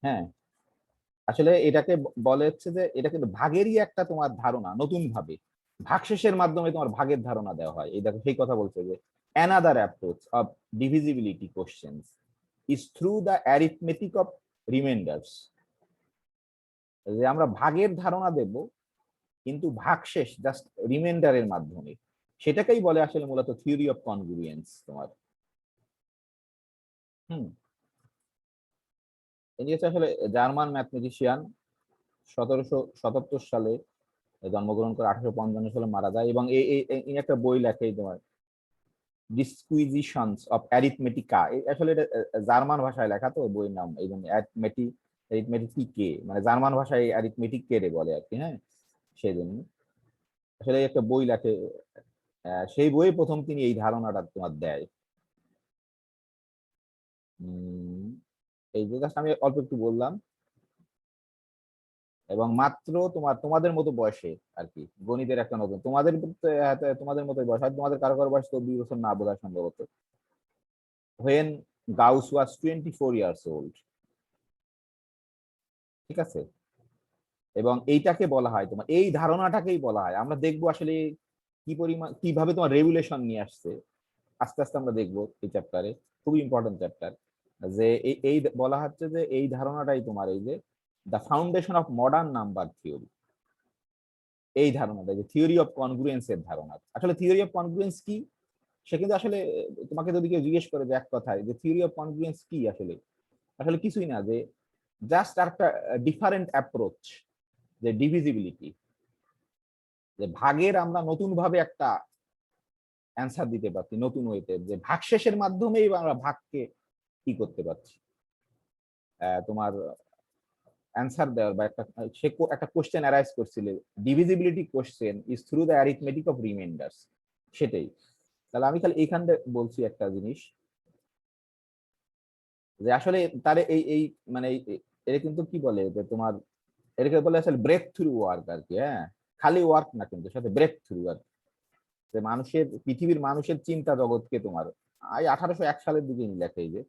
হ্যাঁ, আসলে এটাকে বলে হচ্ছে যে এটা কিন্তু ভাগেরই একটা তোমার ধারণা, নতুন ভাবে ভাগশেষের মাধ্যমে তোমার ভাগের ধারণা দেওয়া হয়। এই দেখো সেই কথা বলছে যে another approach of divisibility questions is through the arithmetic of remainders, যে আমরা ভাগের ধারণা দেব কিন্তু ভাগশেষ জাস্ট রিমাইন্ডারের মাধ্যমে, সেটাকেই বলে আসলে মূলত থিওরি অফ কনগ্রুয়েন্স তোমার। হুম, ইনি হচ্ছে আসলে জার্মান ম্যাথমেটিশিয়ান, 1777 সালে জন্মগ্রহণ করে 1855 সালে মারা যায়। এবং ইনি একটা বই লেখে তোমার ডিসকুইজিশনস অফ অ্যারিথমেটিকা, আসলে এটা জার্মান ভাষায় লেখা, তো বইয়ের নাম এই জন্য অ্যারিথমেটিকে, মানে জার্মান ভাষায় অ্যারিথমেটিক কে রে বলে আর কি। হ্যাঁ, সেই জন্য আসলে একটা বই লেখে, সেই বইয়ে প্রথম তিনি এই ধারণাটা তোমার দেয়। এই যে জাস্ট আমি অল্প একটু বললাম, এবং মাত্র তোমাদের মতো বয়সে আর কি, গণিতের একটা নতুন তোমাদের মতো বয়স, হয়তো তোমাদের কারো কারো বয়স তো 2 বছর না বোধ হয় সম্ভবত, when Gauss was 24 years old, ঠিক আছে। এবং এইটাকে বলা হয় তোমার, এই ধারণাটাকেই বলা হয়, আমরা দেখবো আসলে কি পরিমাণ কিভাবে তোমার রেগুলেশন নিয়ে আসছে আস্তে আস্তে আমরা দেখবো এই চ্যাপ্টারে, খুবই ইম্পর্টেন্ট চ্যাপ্টার। যে এই বলা হচ্ছে যে এই ধারণাটাই তোমার এই যে the foundation of modern number theory, এই ধারণাটা যে থিওরি অফ কনগ্রুয়েন্স এর ধারণা। আসলে থিওরি অফ কনগ্রুয়েন্স কি, সে কিন্তু আসলে তোমাকে যদি কেউ জিজ্ঞেস করে যে এক কথায় যে থিওরি অফ কনগ্রুয়েন্স কি, আসলে আসলে কিছুই না, যে জাস্ট একটা ডিফারেন্ট অ্যাপ্রোচ, যে ডিভিজিবিলিটি, যে ভাগের আমরা নতুন ভাবে একটা অ্যান্সার দিতে পারছি নতুন ওয়েতে, যে ভাগশেষের মাধ্যমেই আমরা ভাগকে কি করতে পারছি, তোমার অ্যান্সার দেওয়ার, বা সে একটা কোশ্চেন অ্যারাইজ করছিল, divisibility question is through the arithmetic of reminders, সেটাই। তাহলে আমি খালি এইখানে বলছি একটা জিনিস, যে আসলে তার এই এই মানে এটা কিন্তু কি বলে যে তোমার, এটাকে বলে আসলে ব্রেক থ্রু ওয়ার্ক আর কি। হ্যাঁ, খালি ওয়ার্ক না, কিন্তু সাথে ব্রেক থ্রু আর, যে মানুষের পৃথিবীর মানুষের চিন্তা জগৎকে তোমার এই 1801 সালের দিকে লেখা, এই যে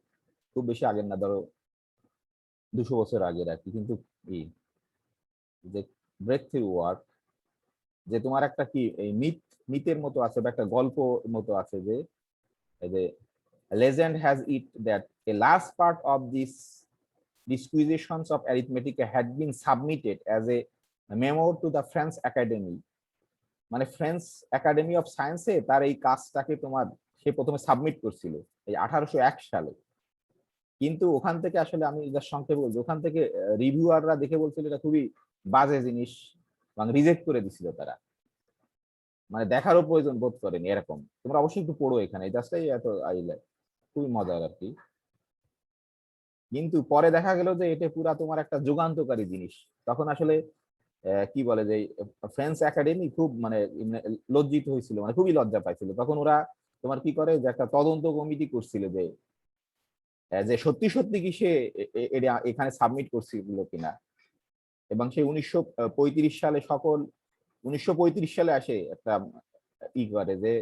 খুব বেশি আগের না, ধরো 200 বছর আগের আর কি, কিন্তু এই যে ব্রেক থ্রু ওয়ার্ক, যে তোমার একটা কি এই মিথের মতো আছে বা একটা গল্প মতো আছে, যে এই যে legend has it that a large part of this disquisitions of arithmetic had been submitted as a memo to the French Academy, মানে ফ্রেঞ্চ একাডেমি অফ সায়েন্সে তার এই কাজটাকে তোমার সে প্রথমে সাবমিট করছিল এই 1801 সালে। কিন্তু ওখান থেকে আসলে আমি যা সংক্ষেপে বলছি, ওখান থেকে রিভিউয়াররা দেখে বলছিল এটা খুবই বাজে জিনিস, মানে রিজেক্ট করে দিছিল তারা, মানে দেখারও প্রয়োজন বোধ করেনি এরকম। তোমরা অবশ্যই একটু পড়ো এখানে, জাস্ট এত আইলে খুবই মজার আর কি। কিন্তু পরে দেখা গেল যে এটা পুরা তোমার একটা যুগান্তকারী জিনিস। তখন আসলে কি বলে যে ফ্রেঞ্চ একাডেমি খুব মানে লজ্জিত হয়েছিল, মানে খুবই লজ্জা পাইছিল। তখন ওরা তোমার কি করে যে একটা তদন্ত কমিটি করছিল, যে যে সত্যি সত্যি কি সে এটা এখানে সাবমিট করছিল কিনা। এবং সেই 1935 সালে 1935 সালে আসে একটা ই করে, যে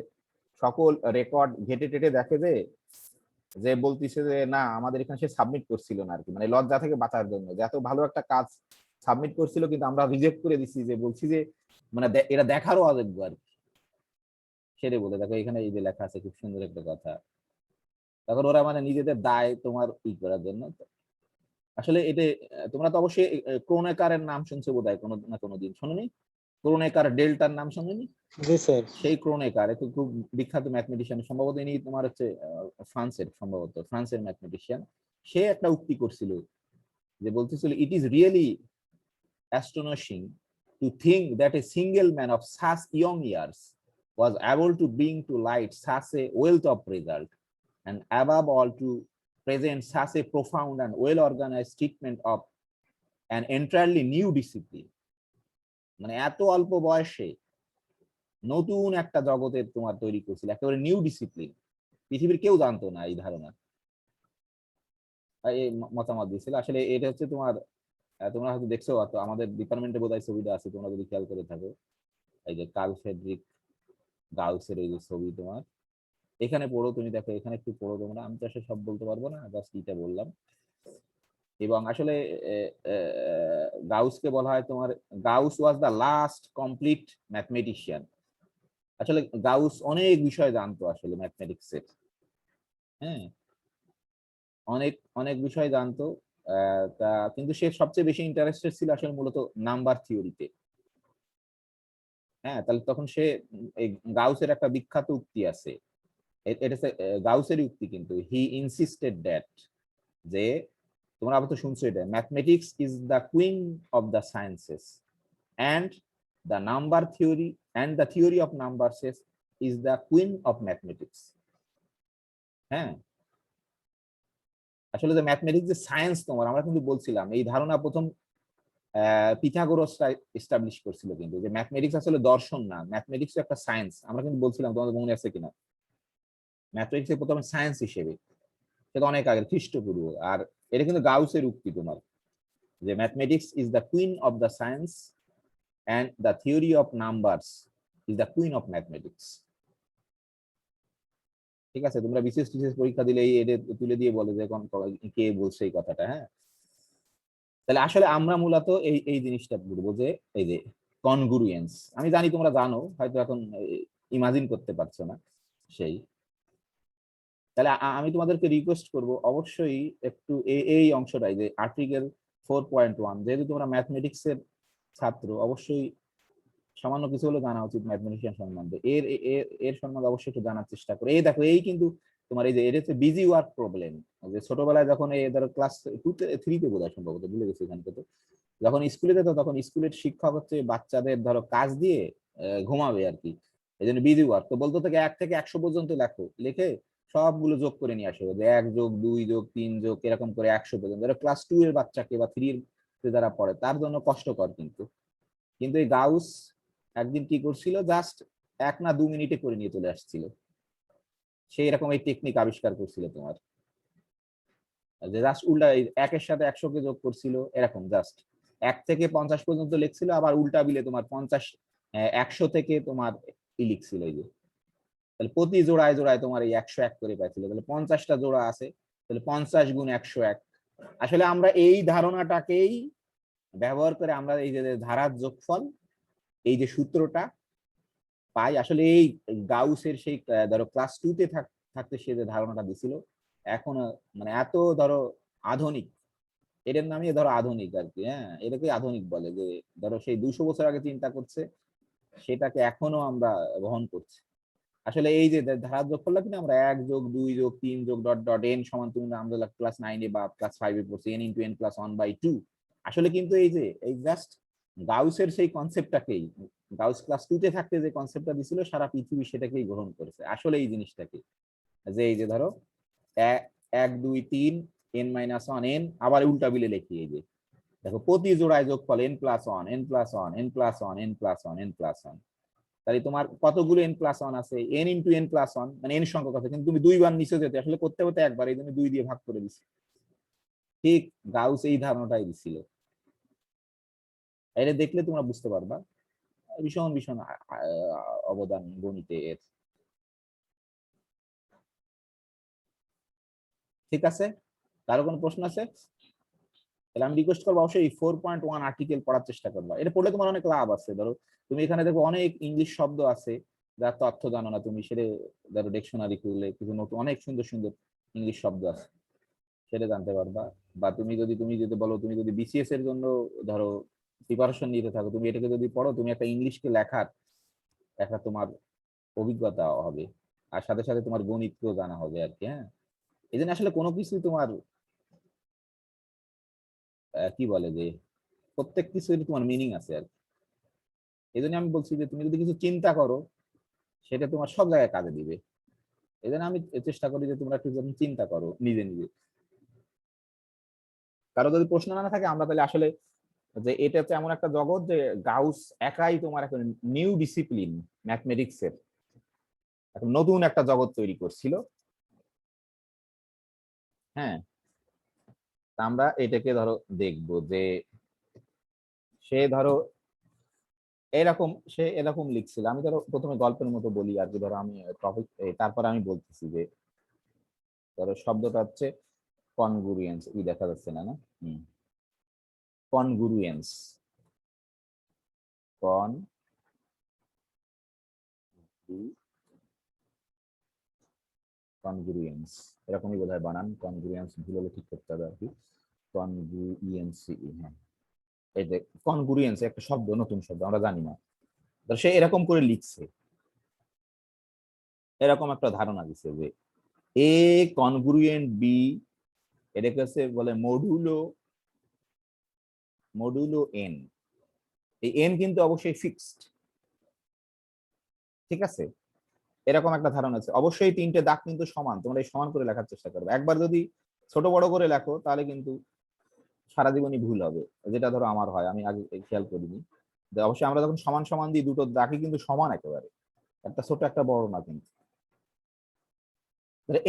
সকল রেকর্ড ঘেটে টেটে দেখে যে যে বলতিছে যে না আমাদের এখানে সে সাবমিট করছিল না আর কি, মানে লজ্জা থেকে বাঁচার জন্য, যে এত ভালো একটা কাজ সাবমিট করছিল কিন্তু আমরা রিজেক্ট করে দিচ্ছি, যে বলছি যে মানে এটা দেখারও অযোগ্য আর কি। সেটাই বলে দেখো এখানে এই যে লেখা আছে, খুব সুন্দর একটা কথা। তখন ওরা মানে নিজেদের দায় তোমার ই করার জন্য। আসলে এটা তোমরা তো অবশ্যই ক্রোনেকারের নাম শুনছো বোধহয় কোনো না কোনো দিন, শোনোনি? ক্রোনেকার ডেল্টার নাম শোনোনি? জি স্যার। সেই ক্রোনেকার খুব বিখ্যাত ম্যাথমেটিশিয়ান, সম্ভবত ইনি তোমার হচ্ছে ফ্রান্সের ম্যাথমেটিশিয়ান। সে একটা উক্তি করছিল, যে বলতেছিল it is really astonishing to think that a single man of such young years was able to bring to light such a wealth of result, and above all to present such a profound and well organized treatment of an entirely new discipline. মানে এত অল্প বয়সে নতুন একটা জগতের তোমার তৈরি করছিল, একেবারে নিউ ডিসিপ্লিন, পৃথিবীর কেউ জানতো না এই ধারণা, এই মতামত দিয়েছিল। আসলে এটা হচ্ছে তোমার তোমরা হয়তো দেখছো, আমাদের ডিপার্টমেন্টে বোধহয় ছবিটা আছে, তোমরা যদি খেয়াল করে থাকো, এই যে কার্ল ফ্রেডরিক গাউসের এই যে ছবি তোমার, এখানে পড়ো, তুমি দেখো এখানে একটু পড়ো তোমরা, আমি তো আসলে সব বলতে পারবো না, জাস্ট এটা বললাম। এবং আসলে গাউসকে বলা হয় তোমার, Gauss was the last complete mathematician. আসলে গাউস অনেক বিষয় জানতো আসলে ম্যাথমেটিক্সের, হ্যাঁ, অনেক অনেক বিষয় জানতো। তা কিন্তু সে সবচেয়ে বেশি ইন্টারেস্টেড ছিল আসলে মূলত নাম্বার থিওরিতে। হ্যাঁ, তাহলে তখন সে এই গাউসের একটা বিখ্যাত উক্তি আছে, এটা গাউসের উক্তি, কিন্তু হি ইনসিস্টেড দ্যাট, যে তোমরা আবার তো শুনছো এটা, mathematics is the queen of the sciences and the number theory and the theory of numbers is the queen of mathematics. হ্যাঁ, আসলে যে ম্যাথমেটিক্স যে সায়েন্স, তোমার আমরা কিন্তু বলছিলাম এই ধারণা প্রথম পিথাগোরাসরা এস্টাবলিশ করছিল, কিন্তু যে ম্যাথমেটিক্স আসলে দর্শন না, ম্যাথমেটিক্স একটা সায়েন্স, আমরা কিন্তু বলছিলাম, তোমাদের মনে আছে কিনা, ম্যাথমেটিক্স এর প্রথমে সায়েন্স হিসেবে, সেটা অনেক আগে খ্রিস্টপূর্ব। আর এটা কিন্তু গাউসের উক্তি তোমার, যে mathematics is the queen of the science and the theory of numbers is the queen of mathematics. ঠিক আছে, তোমরা বিশেষ বিশেষ পরীক্ষা দিলে এটা তুলে দিয়ে বলে যে কে বলছে এই কথাটা। হ্যাঁ, তাহলে আসলে আমরা মূলত এই এই জিনিসটা বলবো যে এই যে কনগ্রুয়েন্স, আমি জানি তোমরা জানো, হয়তো এখন ইমাজিন করতে পারছো না সেই। তাহলে আমি তোমাদেরকে রিকোয়েস্ট করব অবশ্যই একটু এই অংশটাই, যে আর্টিকেল 4.1, যেহেতু তোমরা ম্যাথমেটিক্স এর ছাত্র, অবশ্যই সামান্য কিছু হলে জানা উচিত ম্যাথমেটিশিয়ান সম্বন্ধে, এর এর এর সম্বন্ধে অবশ্যই একটু জানার চেষ্টা করো। এই দেখো, এই কিন্তু তোমার এই যে এটা হচ্ছে বিজি ওয়ার্ক প্রবলেম, যে ছোটবেলায় যখন এই ধরো ক্লাস 2-3 বোধ হয়, সম্ভবত ভুলে গেছি এখানে, তো যখন স্কুলে যেত তখন স্কুলের শিক্ষক হচ্ছে বাচ্চাদের ধরো কাজ দিয়ে ঘুমাবে আর কি, এই জন্য বিজি ওয়ার্ক, তো বলতো থেকে 1 থেকে 100 পর্যন্ত লেখো, লিখে সবগুলো যোগ করে নিয়ে আসো, যে 1+2+3 এরকম করে 100 পর্যন্ত। ক্লাস 2 এর বাচ্চাকে বা 3 এর যারা পড়ে তার জন্য কষ্টকর, কিন্তু কিন্তু এই গাউস একদিন কি করছিল, জাস্ট 1 না 2 মিনিটে করে নিয়ে চলে আসছিল, সেই রকম এই টেকনিক আবিষ্কার করছিল তোমার, যে জাস্ট উল্টা 1-এর সাথে 100-কে যোগ করছিল, এরকম জাস্ট 1 থেকে 50 পর্যন্ত লিখছিল, আবার উল্টা বিলে তোমার 50 100 থেকে তোমার লিখছিল, এই যে তাহলে প্রতি জোড়ায় জোড়ায় তোমার এই 101 করে পাইছিল, তাহলে 50টা জোড়া আছে, তাহলে 50 × 101। আসলে আমরা এই ধারণাটাকেই ব্যবহার করে আমরা এই যে ধারার যোগফল, এই যে সূত্রটা পাই, আসলে এই গাউসের সেই ধরো ক্লাস 2-তে থাকতে সে যে ধারণাটা দিছিল, এখন মানে এত ধরো আধুনিক, এটার নামই ধরো আধুনিক আর কি। হ্যাঁ, এটাকে আধুনিক বলে, যে ধরো সেই 200 বছর আগে চিন্তা করছে, সেটাকে এখনো আমরা বহন করছি। আসলে এই যে ধারার যোগফলটা কিন্তু আমরা 1+2+3+.n সমান, তুমি আমরা ক্লাস 9-এ বা ক্লাস 5-এ পড়ছি, n × n+1/2। আসলে কিন্তু এই যে এই জাস্ট গাউসের সেই কনসেপ্টটাকেই, গাউস ক্লাস 2-তে থাকতে যে কনসেপ্টটা দিছিল, সারা পৃথিবী সেটাকেই গ্রহণ করেছে আসলে এই জিনিসটাকে, যে এই যে ধরো 1 2 3 n-1 n, আবার উল্টা বিলে লিখি, এই যে দেখো প্রতি জোড়ায় যোগফল n+1 n+1 n+1 n+1 n+1, তাহলে তোমার কতগুলো n+1 আছে, n × n+1, মানে n সংখ্যক আছে, কিন্তু তুমি 2 বার নিচে যেতে আসলে করতে হতে একবার, এই জন্য 2 দিয়ে ভাগ করে দিছি। ঠিক গাউস এই ধারণাটাই দিছিল, এটা দেখলে তোমরা বুঝতে পারবা ভীষণ ভীষণ অবদান গণিতে এর। ঠিক আছে, কারো কোনো প্রশ্ন আছে? তাহলে আমি রিকোয়েস্ট করবো অবশ্যই 4.1 আর্টিকেল পড়ার চেষ্টা করবা, এটা পড়লে তোমার অনেক লাভ আছে। ধরো তুমি এখানে দেখো অনেক ইংলিশ শব্দ আছে যার তথ্য জানো না তুমি, সেটা ধরো ডিকশনারি খুললে কিছু নতুন অনেক সুন্দর সুন্দর ইংলিশ শব্দ আছে, সেটা জানতে পারবা। বা তুমি যদি বলো, তুমি যদি বিসিএস এর জন্য ধরো প্রিপারেশন নিতে থাকো, তুমি এটাকে যদি পড়ো, তুমি একটা ইংলিশকে লেখার একটা তোমার অভিজ্ঞতা হবে, আর সাথে সাথে তোমার গণিতকেও জানা হবে আর কি। হ্যাঁ, এই জন্য আসলে কোনো কিছু তোমার কি বলে যে প্রত্যেক কিছুর তোমার মিনিং আছে আর কি। এই জন্য আমি বলছি যে তুমি যদি কিছু চিন্তা করো, সেটা তোমার সব জায়গায় কাজে দিবে। এই জন্য আমি চেষ্টা করি যে তোমরা একটু যখন চিন্তা করো নিজে নিজে। কারো যদি প্রশ্ন না থাকে, আমরা তাহলে আসলে, যে এটা হচ্ছে এমন একটা জগৎ যে গাউস একাই তোমার একটা নিউ ডিসিপ্লিন ম্যাথমেটিক্স এর একটা নতুন একটা জগৎ তৈরি করছিল। হ্যাঁ, তা আমরা এটাকে ধরো দেখবো যে সে ধরো এরকম সে এরকম লিখছিল। আমি ধরো প্রথমে গল্পের মতো বলি আর কি, ধরো আমি টপিক, তারপর আমি বলতেছি যে ধরো শব্দটা হচ্ছে কনগ্রুয়েন্স, দেখা যাচ্ছে না, না? কনগ্রুয়েন্স, কন কনগ্রুয়েন্স, এরকমই বোধহয় বানান। কনগ্রুয়েন্স ভুল হলে ঠিক করতে হবে আর কি। কনগ্রুয়েন্সি, হ্যাঁ, এই যে কনগ্রুয়েন্স একটা শব্দ, নতুন শব্দ, আমরা জানি না। সে এরকম করে লিখছে, এরকম একটা ধারণা দিচ্ছে যে এ কনগ্রুয়েন্ট বি, এটাকে হচ্ছে বলে মডুলো, মডুলো এন। এই এন কিন্তু অবশ্যই ফিক্সড, ঠিক আছে? এরকম একটা ধারণা আছে। অবশ্যই তিনটে দাগ কিন্তু সমান, তোমরা এই সমান করে লেখার চেষ্টা করবে। একবার যদি ছোট বড় করে লেখো তাহলে কিন্তু সারা জীবনই ভুল হবে, যেটা ধরো আমার হয়, আমি আগে খেয়াল করিনি। অবশ্যই আমরা যখন সমান সমান দিই, দুটো দাগই কিন্তু সমান একেবারে, একটা ছোট একটা বড় না কিন্তু।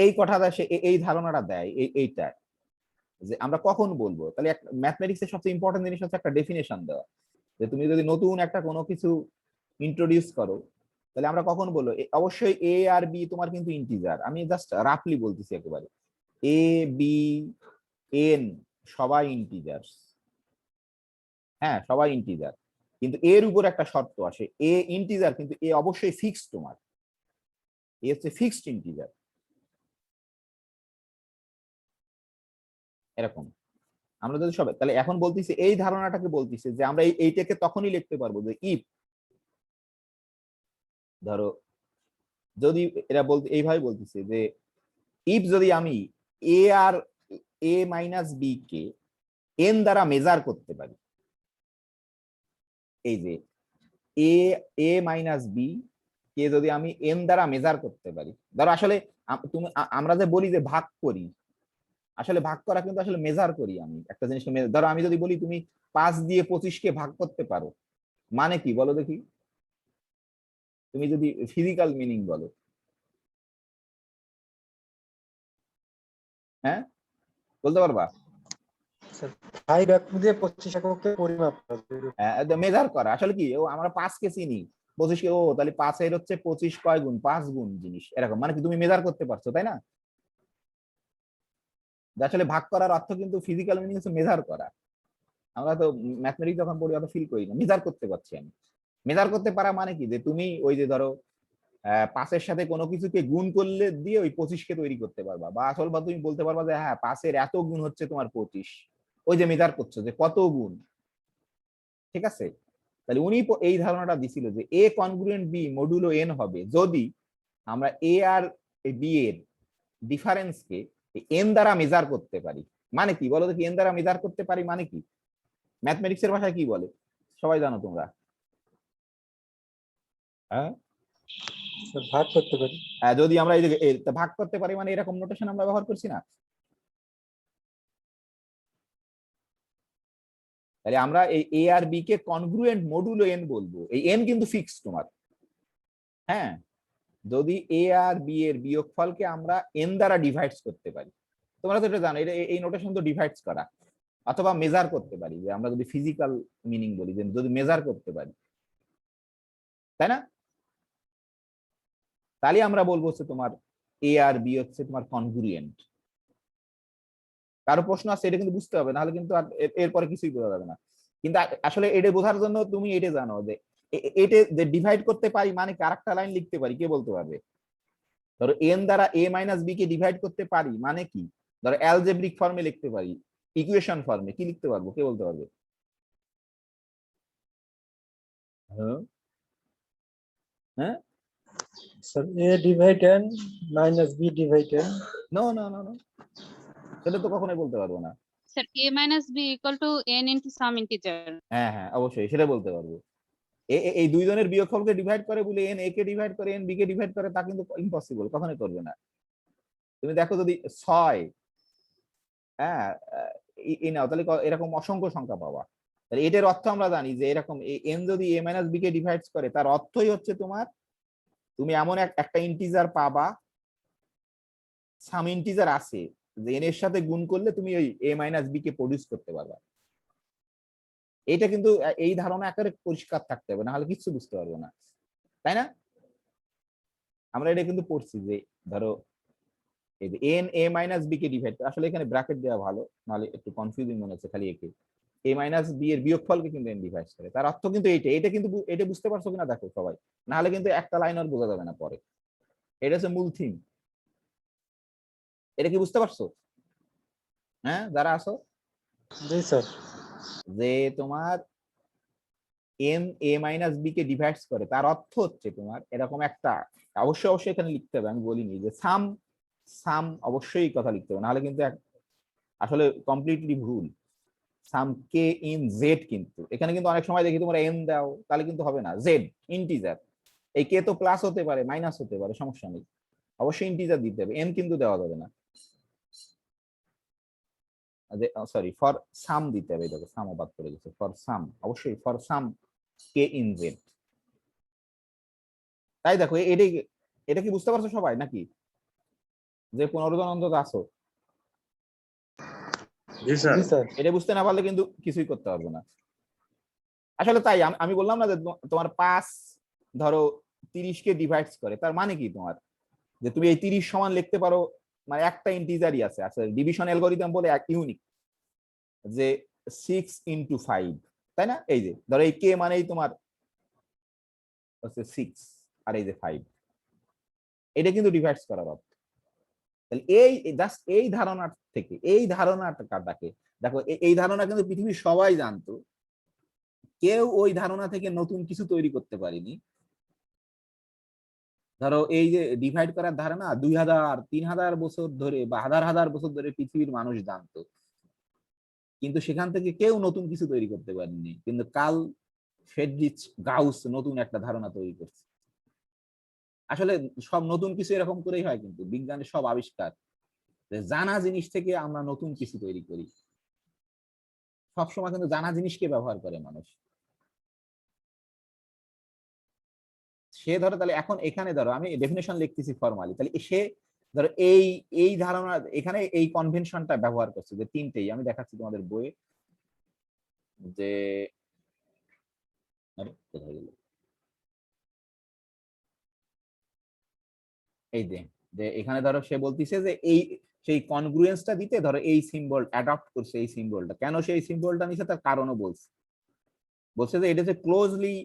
এই কথাটা সে এই ধারণাটা দেয়, এইটা যে আমরা কখন বলবো। তাহলে ম্যাথমেটিক্স এর সবচেয়ে ইম্পর্টেন্ট জিনিস হচ্ছে একটা ডেফিনেশন দেওয়া, যে তুমি যদি নতুন একটা কোনো কিছু ইন্ট্রোডিউস করো, তাহলে আমরা কখন বলবো। অবশ্যই এ আর বি তোমার কিন্তু ইন্টিজার, আমি জাস্ট রাফলি বলতেছি একেবারে। এ বি এন সবাই ইন্টিজার, হ্যাঁ সবাই ইন্টিজার, কিন্তু এর উপর একটা শর্ত আসে, এ ইন্টিজার কিন্তু এ অবশ্যই ফিক্সড, তোমার এ হচ্ছে ফিক্সড ইন্টিজার, এরকম। আমরা যদি সবাই তাহলে এখন বলতেছি, এই ধারণাটাকে বলতেছে যে আমরা এইটাকে তখনই লিখতে পারবো যে ইফ, ধরো যদি এরা বলতে এইভাবে বলতেছে যে ইফ যদি আমি এ আর এ মাইনাস বি কে এন দ্বারা মেজার করতে পারি, এই যে এ এ মাইনাস বি কে যদি আমি এন দ্বারা মেজার করতে পারি, ধরো আসলে তুমি আমরা যে বলি যে ভাগ করি, আসলে ভাগ করা কিন্তু আসলে মেজার করি। আমি একটা জিনিসকে ধরো আমি যদি বলি তুমি 5 দিয়ে 25 কে ভাগ করতে পারো, মানে কি বলো দেখি, তুমি যদি ফিজিক্যাল মিনিং বলো, হ্যাঁ বলতে পারবা? ভাই ব্যাপ্তি দিয়ে 25 এককে পরিমাপ করা। মেজার করা আসলে কি, ও আমরা 5 কে চিনি, 25 কে, ও তাহলে 5 এর হচ্ছে 25 কয় গুণ, 5 গুণ জিনিস, এরকম মানে কি তুমি মেজার করতে পারছো, তাই না? আসলে ভাগ করার অর্থ কিন্তু ফিজিক্যাল মিনিং হচ্ছে মেজার করা। আমরা তো ম্যাথমেটিক্স যখন পড়ি অত ফিল করি না, মেজার করতে পারছি আমি। মেজার করতে পারা মানে কি, যে তুমি ওই যে ধরো 5-এর সাথে কোনো কিছুকে গুণ করলে দিয়ে ওই 25 কে তৈরি করতে পারবা, বা আসল বা তুমি বলতে পারবা যে হ্যাঁ 5-এর এত গুণ হচ্ছে তোমার 25, ওই যে মেজার করছো যে কত গুণ, ঠিক আছে? তাহলে উনি এই ধারণাটা দিছিল যে এ কনগ্রুয়েন্ট বি মডুলো এন হবে যদি আমরা এ আর বি এর ডিফারেন্সকে এন দ্বারা মেজার করতে পারি। মানে কি বলো দেখি, এন দ্বারা মেজার করতে পারি মানে কি, ম্যাথমেটিক্স এর ভাষায় কি বলে সবাই জানো তোমরা? হ্যাঁ, ভাগ করতে পারি। যদি আমরা এই যে ভাগ করতে পারি মানে এরকম নোটেশন আমরা ব্যবহার করছি না, তাহলে আমরা এই এ আর বি কে কনগ্রুয়েন্ট মডুলো এন বলবো। এই এন কিন্তু ফিক্স তোমার, হ্যাঁ, যদি এ আর বি এর বিয়োগফলকে আমরা এন দ্বারা ডিভাইডস করতে পারি। তোমরা তো এটা জানো, এটা এই নোটেশন তো ডিভাইডস করা, অথবা মেজার করতে পারি, যে আমরা যদি ফিজিক্যাল মিনিং বলি, যে যদি মেজার করতে পারি, তাই না? তাহলে আমরা বলবো হচ্ছে তোমার এ আর বি হচ্ছে তোমার কনগ্রুয়েন্ট। কারো প্রশ্ন আছে, এটা কিন্তু বুঝতে হবে, নাহলে কিন্তু আর এরপরে কিছুই বোঝা যাবে না। কিন্তু আসলে এটা বোঝার জন্য তুমি এটা জানো যে এটা যে ডিভাইড করতে পারি মানে কি, আরেকটা লাইন লিখতে পারি, কে বলতে পারবে? ধরো এন দ্বারা এ মাইনাস বি কে ডিভাইড করতে পারি মানে কি, ধরো অ্যালজেব্রিক ফর্মে লিখতে পারি, ইকুয়েশন ফর্মে, কি লিখতে পারবো, কে বলতে পারবে? হ্যাঁ, হ্যাঁ, sir a divide n minus b divide n। No no no no, সেটা তো কখনোই বলতে পারবো না। Sir, a minus b equal to n into some integer. হ্যাঁ হ্যাঁ অবশ্যই সেটা বলতে পারবো। এই দুইজনের বিয়োগফলকে ডিভাইড করে বলে এন এ কে ডিভাইড করে এন বি কে ডিভাইড করে, তা কিন্তু ইম্পসিবল, কখনোই করবে না। তুমি দেখো যদি 6, হ্যাঁ, এই নাও, তাহলে এরকম অসংখ্য সংখ্যা পাবা। তাহলে এটার অর্থ আমরা জানি যে এরকম এন যদি এ মাইনাস বি কে ডিভাইড করে, তার অর্থই হচ্ছে তোমার তুমি এমন একটা ইন্টিজার পাবা, সাম ইন্টিজার আছে যে এন এর সাথে গুণ করলে তুমি ওই এ মাইনাস বি কে প্রডিউস করতে পারবা। এটা কিন্তু এই ধারণা একেবারে পরিষ্কার থাকতে হবে, না হলে কিছু বুঝতে পারবে না, তাই না? আমরা এটা কিন্তু পড়ছি যে ধরো এই যে এন এ মাইনাস বি কে ডিভাইড, আসলে এখানে ব্র্যাকেট দেওয়া ভালো, নাহলে একটু কনফিউজিং মনে হচ্ছে খালি একে। এ মাইনাস বি এর বিয়োগফলকে কিন্তু এন ডিভাইড করে, তার অর্থ কিন্তু এইটা। এটা কিন্তু এটা বুঝতে পারছো কিনা দেখো সবাই, না হলে কিন্তু একটা লাইন আর বোঝা যাবে না পরে। এটা হচ্ছে মূল থিম। এটা কি বুঝতে পারছো? হ্যাঁ, যারা আসো, জি স্যার। যে তোমার এন এ মাইনাস বি কে ডিভাইডস করে, তার অর্থ হচ্ছে তোমার এরকম একটা, অবশ্যই অবশ্যই এখানে লিখতে হবে, আমি বলিনি যে সাম, সাম অবশ্যই কথা লিখতে হবে, নাহলে কিন্তু আসলে কমপ্লিটলি ভুল। সাম কে ইন জেড, কিন্তু এখানে কিন্তু অনেক সময় দেখি তোমরা এন দাও, তাহলে কিন্তু হবে না, জেড ইন্টিজার। এই কে তো প্লাস হতে পারে, মাইনাস হতে পারে, সমস্যা নেই, অবশ্যই ইন্টিজার দিতে হবে, এন কিন্তু দেওয়া যাবে না। সরি, ফর সাম দিতে হবে, দেখো সাম বাদ করে গেছে, ফর সাম, অবশ্যই for some K in Z. তাই দেখো এটাই, এটা কি বুঝতে পারছো সবাই নাকি? যে 15 জন অন্তত আসো, জি স্যার। এটা বুঝতে না পারলে কিন্তু কিছুই করতে পারবো না। আসলে তাই আমি বললাম না যে তোমার 5 ধরো 30 কে ডিভাইডস করে, তার মানে কি তোমার যে তুমি এই 30 সমান লিখতে পারো, মানে একটা ইন্টিজারই আছে, আসলে ডিভিশন অ্যালগরিদম বলে এক ইউনিক, যে 6 × 5, তাই না? এই যে ধরো এই কে মানেই তোমার হচ্ছে 6, আর এই যে 5, এটা কিন্তু ডিভাইডস করার অর্থ। তাহলে এই জাস্ট এই ধারণা থেকে, এই ধারণাটাকে দেখো, এই ধারণা কিন্তু পৃথিবীর সবাই জানতো, কেউ ওই ধারণা থেকে নতুন কিছু তৈরি করতে পারেনি। ধরো এই যে ডিভাইড করার ধারণা 2000 3000 বছর ধরে বা হাজার হাজার বছর ধরে পৃথিবীর মানুষ জানতো, কিন্তু সেখান থেকে কেউ নতুন কিছু তৈরি করতে পারেনি, কিন্তু কার্ল ফ্রেডরিচ গাউস নতুন একটা ধারণা তৈরি করছে। আসলে সব নতুন কিছু এরকম করেই হয়, কিন্তু বিজ্ঞানের সব আবিষ্কার, যে জানা জিনিস থেকে আমরা নতুন কিছু তৈরি করি, সবসময় কিন্তু জানা জিনিসকে ব্যবহার করে মানুষ। সে ধরো, তাহলে এখন এখানে ধরো আমি ডেফিনেশন লিখতেছি ফরমালি, তাহলে সে ধরো এই এই ধারণা এখানে এই কনভেনশনটা ব্যবহার করছে, যে তিনটেই আমি দেখাচ্ছি তোমাদের বইয়ে, যে আরে কোথায় গেল, এই যে এখানে ধরো সে বলতিছে যে এই সেই কনগ্রুয়েন্সটা দিতে ধরো এই সিম্বল অ্যাডপ্ট করছে, এই সিম্বলটা কেন সেই সিম্বলটা নিছে তার কারণও বলছে, বলছে যে এটা হচ্ছে closely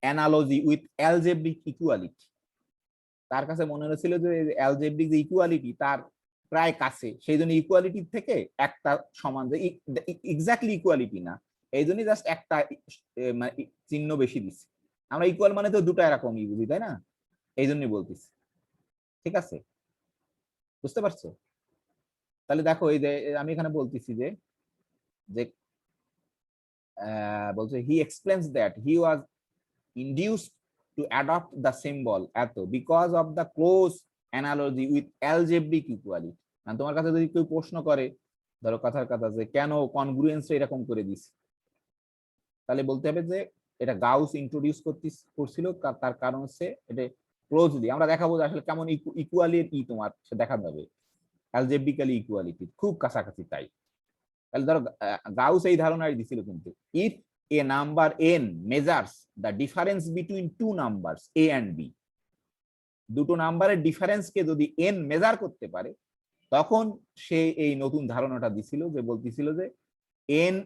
analogy with algebraic equality. তার কাছে মনে হয়েছিল যে অ্যালজেব্রিক যে ইকুয়ালিটি তার প্রায় কাছে, সেই জন্য ইকুয়ালিটি থেকে একটা সমান, যে এক্স্যাক্টলি ইকুয়ালিটি না, এই জন্যই জাস্ট একটা মানে চিহ্ন বেশি দিচ্ছে। আমরা ইকুয়াল মানে তো দুটো এরকমই বুঝি, তাই না? এই জন্যই বলতেছি, ঠিক আছে? বুঝতে পারছো? তাহলে দেখো এই যে আমি এখানে বলতেছি যে যে বলছে he explains that he was induced to adopt the symbol এত because of the close analogy with algebraic equality। মানে তোমার কাছে যদি কেউ প্রশ্ন করে ধরো কথার কথা যে কেন কনগ্রুয়েন্স এরকম করে দিছে, তাহলে বলতে হবে যে এটা গাউস ইন্ট্রোডিউস করছিল, তার কারণ হচ্ছে এটা ক্লোজলি, আমরা দেখাবো যে আসলে কেমন ইকুয়ালিটি তোমার সে দেখা যাবে, অ্যালজেব্রিক্যালি ইকুয়ালিটি খুব কাছাকাছি। তাই তাহলে ধরো গাউস এই ধারণাই দিছিল, কিন্তু if a number n measures the difference between two numbers a and b, দুটো নাম্বারের ডিফারেন্সকে যদি n মেজার করতে পারে, তখন সে এই নতুন ধারণাটা দিছিল, যে বলতিছিল যে n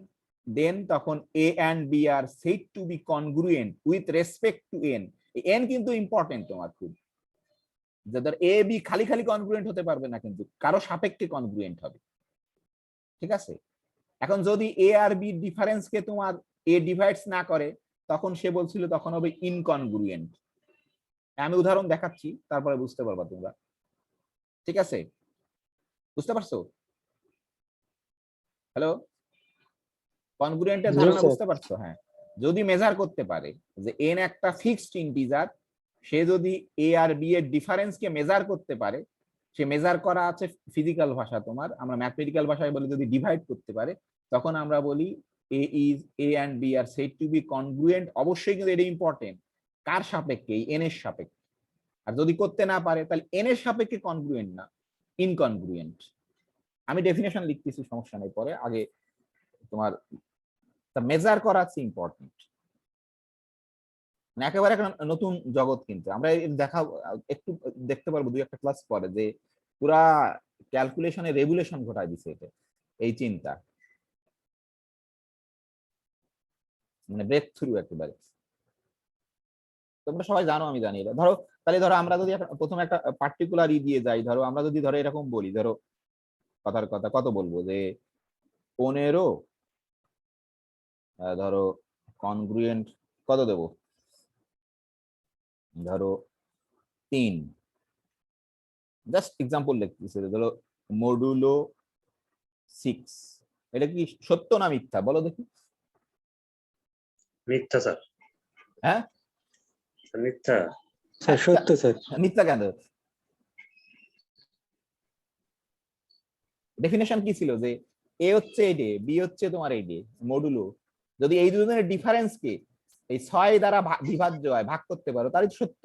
দেন তখন a and b are said to be congruent with respect to n। n কিন্তু ইম্পর্টেন্ট তোমার খুব, যে ধর a b খালি খালি কনগ্রুয়েন্ট হতে পারবে না, কিন্তু কারো সাপেক্ষে কনগ্রুয়েন্ট হবে, ঠিক আছে? এখন যদি এ আর বি ডিফারেন্সকে তোমার এ ডিভাইডস না করে, তখন সে বলছিল তখন হবে ইনকনগ্রুয়েন্ট। আমি উদাহরণ দেখাচ্ছি, তারপরে বুঝতে পারবা তোমরা, ঠিক আছে? বুঝতে পারছো? হ্যালো, কনগ্রুয়েন্টের ধারণা বুঝতে পারছো? হ্যাঁ, যদি মেজার করতে পারে যে এন একটা ফিক্সড ইন্টিজার, সে যদি এ আর বি এর ডিফারেন্সকে মেজার করতে পারে, সে মেজার করা আছে ফিজিক্যাল ভাষা, তোমার আমরা ম্যাথমেটিক্যাল ভাষায় বলি যদি ডিভাইড করতে পারে, তখন আমরা বলি A and B are said to be congruent. অবশ্যই কিন্তু এটা ইম্পর্টেন্ট, কার সাপেক্ষে? এন এর সাপেক্ষে। আর যদি করতে না পারে, তাহলে এন এর সাপেক্ষে কনগ্রুয়েন্ট না, ইনকনগ্রুয়েন্ট। আমি ডেফিনেশন লিখতেছি, সমস্যা নেই, পরে আগে তোমার তা মেজার করা হচ্ছে ইম্পর্টেন্ট, মানে একেবারে একটা নতুন জগৎ। কিন্তু আমরা দেখা একটু দেখতে পারবো দুই একটা ক্লাস পরে যে পুরা ক্যালকুলেশনে রেগুলেশন ঘটায় দিছে এটা, এই চিন্তা, মানে ব্রেক থ্রু একেবারে। তোমরা সবাই জানো, আমি জানি এটা। ধরো তাহলে ধরো আমরা যদি প্রথমে একটা পার্টিকুলার দিয়ে যাই, ধরো আমরা যদি ধরো এরকম বলি, ধরো কথার কথা কত বলবো যে 15 ধরো কনগ্রুয়েন্ট কত দেবো, ধরো 3, জাস্ট এক্সাম্পল লিখতেছি, ধরো মডুলো 6, এটা কি সত্য না মিথ্যা বলো দেখি? মিথ্যা স্যার, হ্যাঁ মিথ্যা। স্যার সত্য স্যার। মিথ্যা কেন? ডেফিনেশন কি ছিল যে এ হচ্ছে এই ডে, বি হচ্ছে তোমার এই ডে, মডুলো যদি এই দুজনের ডিফারেন্স কে এই 6 দ্বারা বিভাজ্য হয়, ভাগ করতে পারো, তারই সত্য।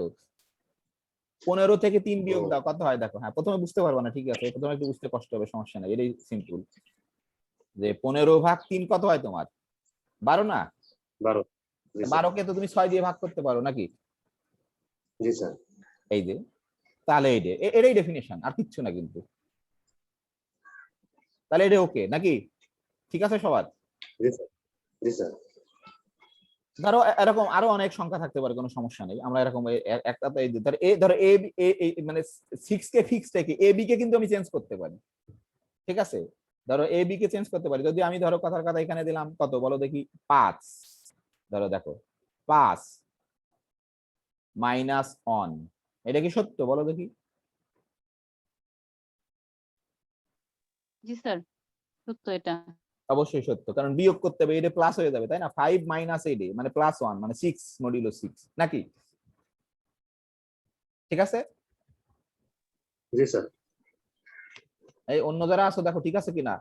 15 থেকে 3 বিয়োগ দাও, কত হয় দেখো। হ্যাঁ প্রথমে বুঝতে পারবো না, ঠিক আছে, প্রথমে একটু বুঝতে কষ্ট হবে, সমস্যা নেই, এটাই সিম্পল। যে 15/3 কত হয় তোমার? 12 না? 12। 12 কে তো তুমি 6 দিয়ে ভাগ করতে পারো নাকি? জি স্যার। এই যে, তাহলে এই ডে, এটাই ডেফিনেশন, আর কিচ্ছু না কিন্তু। তাহলে এটা ওকে নাকি? ঠিক আছে সবার? জি স্যার। জি স্যার। ধরো এরকম আরো অনেক সংখ্যা থাকতে পারে, কোনো সমস্যা নেই, আমরা এরকম একটা ধরো মানে 6 কে ফিক্স রেখে এ বি কে কিন্তু আমি চেঞ্জ করতে পারি, ঠিক আছে? ধরো এ বি কে চেঞ্জ করতে পারি, যদি আমি ধরো কথার কথা এখানে দিলাম কত বলো দেখি, 5, ধরো দেখো 5 -1, এটা কি সত্য বলো দেখি? জি স্যার, সত্য এটা। অবশ্যই সত্য, কারণ বিয়োগ করতে হবে, এটা প্লাস হয়ে যাবে, তাই না? 5 - 8 মানে +1 মানে 6 মডিউলো 6 নাকি? ঠিক আছে? জি স্যার। এই অন্য যারা আছো দেখো ঠিক আছে কিনা?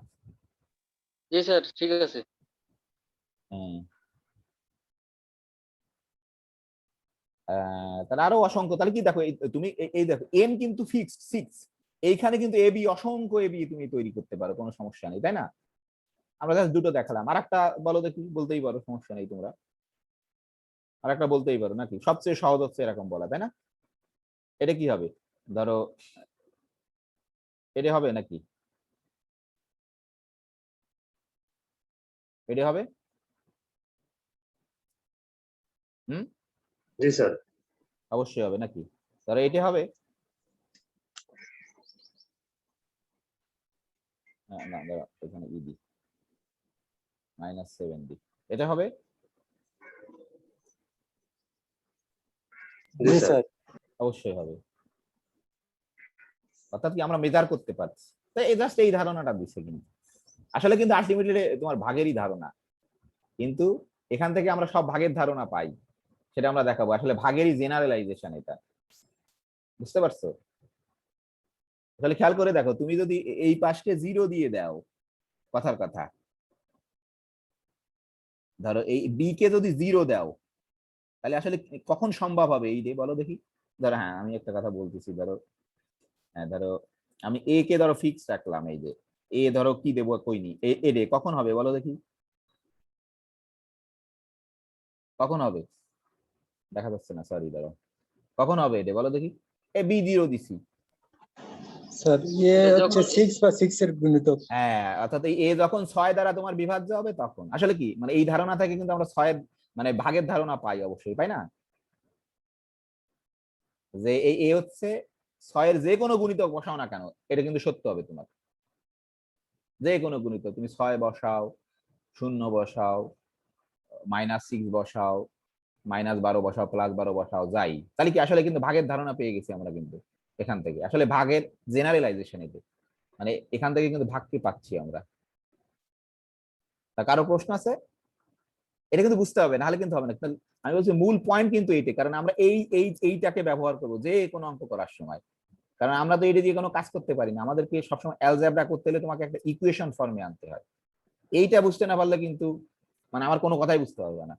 জি স্যার, ঠিক আছে। হ্যাঁ। তাহলে আরো অসংখ্য, তাহলে কি দেখো তুমি এই দেখো এন কিন্তু ফিক্সড 6, এইখানে কিন্তু এবি অসংখ্য এবি তুমি তৈরি করতে পারো, কোনো সমস্যা নেই, তাই না? আমরা জাস্ট দুটো দেখালাম, আর একটা বলো দেখি, বলতেই পারো, সমস্যা নেই তোমরা, আর একটা বলতেই পারো নাকি? সবচেয়ে সহজ হচ্ছে এরকম বলা, তাই না? এটা কি হবে ধরো, এটা হবে নাকি? এটা হবে? হুম, জি স্যার। অবশ্যই হবে নাকি? ধরো এটা হবে, না দাঁড়া, এখানে ইডি -7d, এটা হবে? জি জি স্যার। স্যার। অবশ্যই হবে। অর্থাৎ কি আমরা মেজার করতে পারছি, তো এই জাস্ট এই ধারণাটা দিচ্ছে, কিন্তু আসলে কিন্তু আলটিমেটলি তোমার ভাগেরই ধারণা, কিন্তু এখান থেকে আমরা সব ভাগের ধারণা পাই, সেটা আমরা দেখাবো। আসলে ভাগেরই জেনারেলাইজেশন এটা, বুঝতে পারছো? তাহলে খেয়াল করে দেখো, তুমি যদি এই পাশকে 0 দিয়ে দাও, কথার কথা, ধরো এই বি কে যদি 0 দাও, তাহলে আসলে কখন সম্ভব হবে এই রে বলো দেখি? ধরো হ্যাঁ আমি একটা কথা বলতেছি, ধরো হ্যাঁ ধরো আমি এ কে ধরো ফিক্স রাখলাম, এই যে এ ধরো কি দেবো কইনি, এ রে কখন হবে বলো দেখি? কখন হবে? দেখা যাচ্ছে না, সরি, ধরো কখন হবে এটা বলো দেখি? এ বি 0 দিছি, স্যার ইয়ে হচ্ছে 6 বা 6 এর গুণিতক। হ্যাঁ, অর্থাৎ এই এ যখন 6 দ্বারা তোমার বিভাজ্য হবে, তখন আসলে কি মানে এই ধারণা থেকে কিন্তু আমরা 6 মানে ভাগের ধারণা পাই, অবশ্যই পাই না? যে এই এ হচ্ছে 6 এর যে কোনো গুণিতক বসাও না কেন, এটা কিন্তু সত্য হবে তোমার। যে কোনো গুণিতক তুমি 6 বসাও, 0 বসাও, -6 বসাও, -12 বসাও, +12 বসাও, যাই, তাহলে কি আসলে কিন্তু ভাগের ধারণা পেয়ে গেছি আমরা কিন্তু এখান থেকে। আসলে ভাগের জেনারেলাইজেশন এতে, মানে এখান থেকে কিন্তু ভাগকে পাচ্ছি আমরা। তা কারো প্রশ্ন আছে? এটা কিন্তু বুঝতে হবে, নাহলে কিন্তু হবে না। আমি বলছি মূল পয়েন্ট কিন্তু এইটাই, কারণ আমরা এইটাকে ব্যবহার করবো যে কোনো অঙ্ক করার সময়, কারণ আমরা তো এটা দিয়ে কোনো কাজ করতে পারি না, আমাদেরকে সবসময় অ্যালজেব্রা করতে হলে তোমাকে একটা ইকুয়েশন ফর্মে আনতে হয়। এইটা বুঝতে না পারলে কিন্তু মানে আমার কোনো কথাই বুঝতে পারবে না,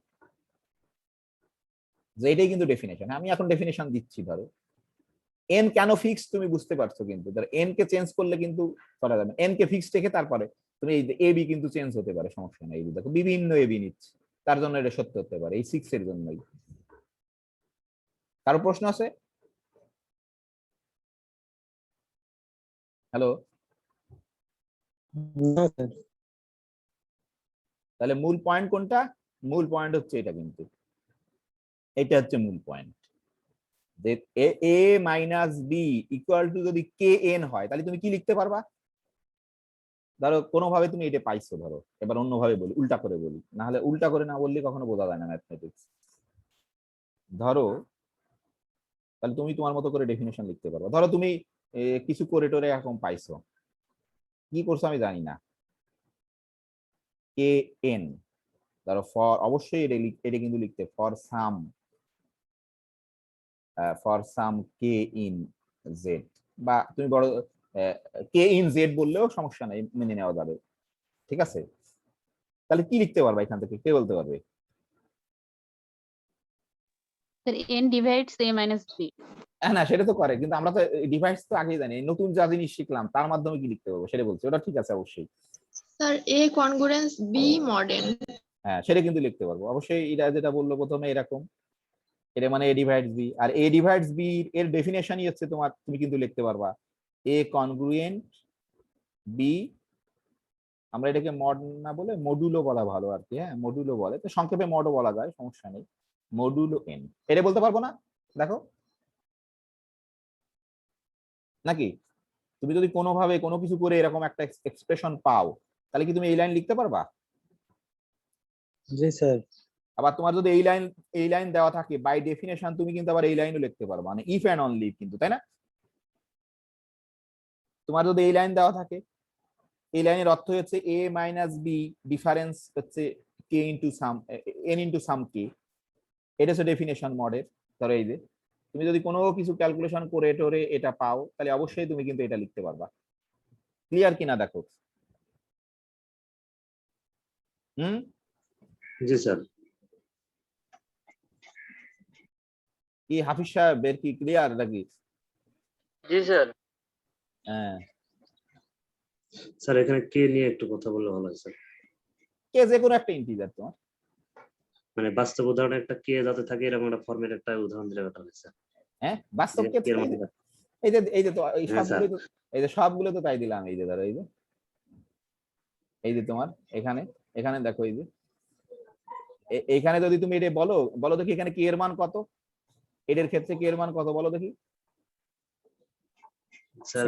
যে এটাই কিন্তু ডেফিনেশন। আমি এখন ডেফিনেশন দিচ্ছি, ধরো এন কেন ফিক্সড তুমি বুঝতে পারছো, কিন্তু এন কে চেঞ্জ করলে কিন্তু করা যাবে। এন কে ফিক্সড রেখে তারপরে তুমি এই এ বি কিন্তু চেঞ্জ হতে পারে, সমস্যা নেই। এই যে দেখো বিভিন্ন এ বি নিচ্ছে, তার জন্য এটা সত্য হতে পারে, এই 6 এর জন্যই। কারো প্রশ্ন আছে? হ্যালো, না স্যার। তাহলে মূল পয়েন্ট কোনটা? মূল পয়েন্ট হচ্ছে এটা, কিন্তু এটা হচ্ছে মূল পয়েন্ট। যে A minus B equal to যদি কে এন হয়, তাহলে তুমি কি লিখতে পারবা? ধরো কোনোভাবে তুমি এটা পাইছো, ধরো এবার অন্যভাবে বলি, উল্টা করে বলি, না হলে উল্টা করে না বললে কখনো বোঝা যায় না ম্যাথমেটিক্স। ধরো তাহলে তুমি তোমার মতো করে ডেফিনেশন লিখতে পারবা। ধরো তুমি কিছু করে টোরে এরকম পাইছো, কি করছো আমি জানি না, কে এন, ধরো ফর, অবশ্যই এটা কিন্তু লিখতে for some K in Z, বা তুমি বড় কে ইন জেড বললেও সমস্যা নেই, মেনে নেওয়া যাবে। ঠিক আছে, তাহলে কি লিখতে পারবা এখান থেকে, কে বলতে পারবে? Sir, n divides a minus b. না সেটা তো করে, কিন্তু আমরা তো ডিভাইস তো আগেই জানি, নতুন যা জিনিস শিখলাম তার মাধ্যমে কি লিখতে পারবো সেটা বলছি। ওটা ঠিক আছে অবশ্যই, স্যার এ কনগ্রুয়েন্স বি মডেল। হ্যাঁ সেটা কিন্তু লিখতে পারবো অবশ্যই। এরা যেটা বললো প্রথমে এরকম, এটা মানে এ ডিভাইডস বি, আর এ ডিভাইডস বি এর ডেফিনেশনই হচ্ছে তোমার, তুমি কিন্তু লিখতে পারবা এ কনগ্রুয়েন্ট বি, আমরা এটাকে মড না বলে মডুলো বলা ভালো আর কি, হ্যাঁ মডুলো বলে, তো সংক্ষেপে মডও বলা যায়, সমস্যা নেই। মডুলো এন, এটা বলতে পারবো না? দেখো, নাকি তুমি যদি কোনোভাবে কোনো কিছু করে এরকম একটা এক্সপ্রেশন পাও, তাহলে কি তুমি এই লাইন লিখতে পারবা? জি স্যার। আবার তোমার যদি এই লাইন দেওয়া থাকে বাই ডেফিনেশন, তুমি কিন্তু আবার এই লাইনও লিখতে পারবা, মানে ইফ এন্ড অনলি কিন্তু, তাই না? তোমার যদি এই লাইন দেওয়া থাকে, এই লাইনের অর্থ হচ্ছে এ মাইনাস বি ডিফারেন্স হচ্ছে কে ইন্টু সাম, এন ইন্টু সাম কে, এটা হচ্ছে ডেফিনেশন মডেল। ধরো এই যে তুমি যদি কোনো কিছু ক্যালকুলেশন করে টোরে এটা পাও, তাহলে অবশ্যই তুমি কিন্তু এটা লিখতে পারবা। ক্লিয়ার কিনা দেখো। হুম, জি স্যার। কি হাফিজ সাহেবের কি ক্লিয়ার নাকি? জি স্যার। হ্যাঁ, স্যার এখানে কে নিয়ে একটু কথা বললে ভালো হয় স্যার। কে যে কোনো একটা ইন্টিজার তোমার, মানে বাস্তব উদাহরণে একটা কে যাতে থাকে এরকম একটা ফর্মের একটা উদাহরণ দিলে কথা হয় স্যার। হ্যাঁ বাস্তব কে, কে এর মধ্যে এই যে তো এই হ্যাঁ স্যার। সবগুলো তো, এই যে সবগুলো তো তাই দিলাম। এই যে ধরো এই যে তোমার এখানে, এখানে দেখো এই যে এইখানে যদি তুমি এটা বলো, বলো দেখি এখানে কে এর মান কত, এটার ক্ষেত্রে কে এর মান কত বলো দেখি। স্যার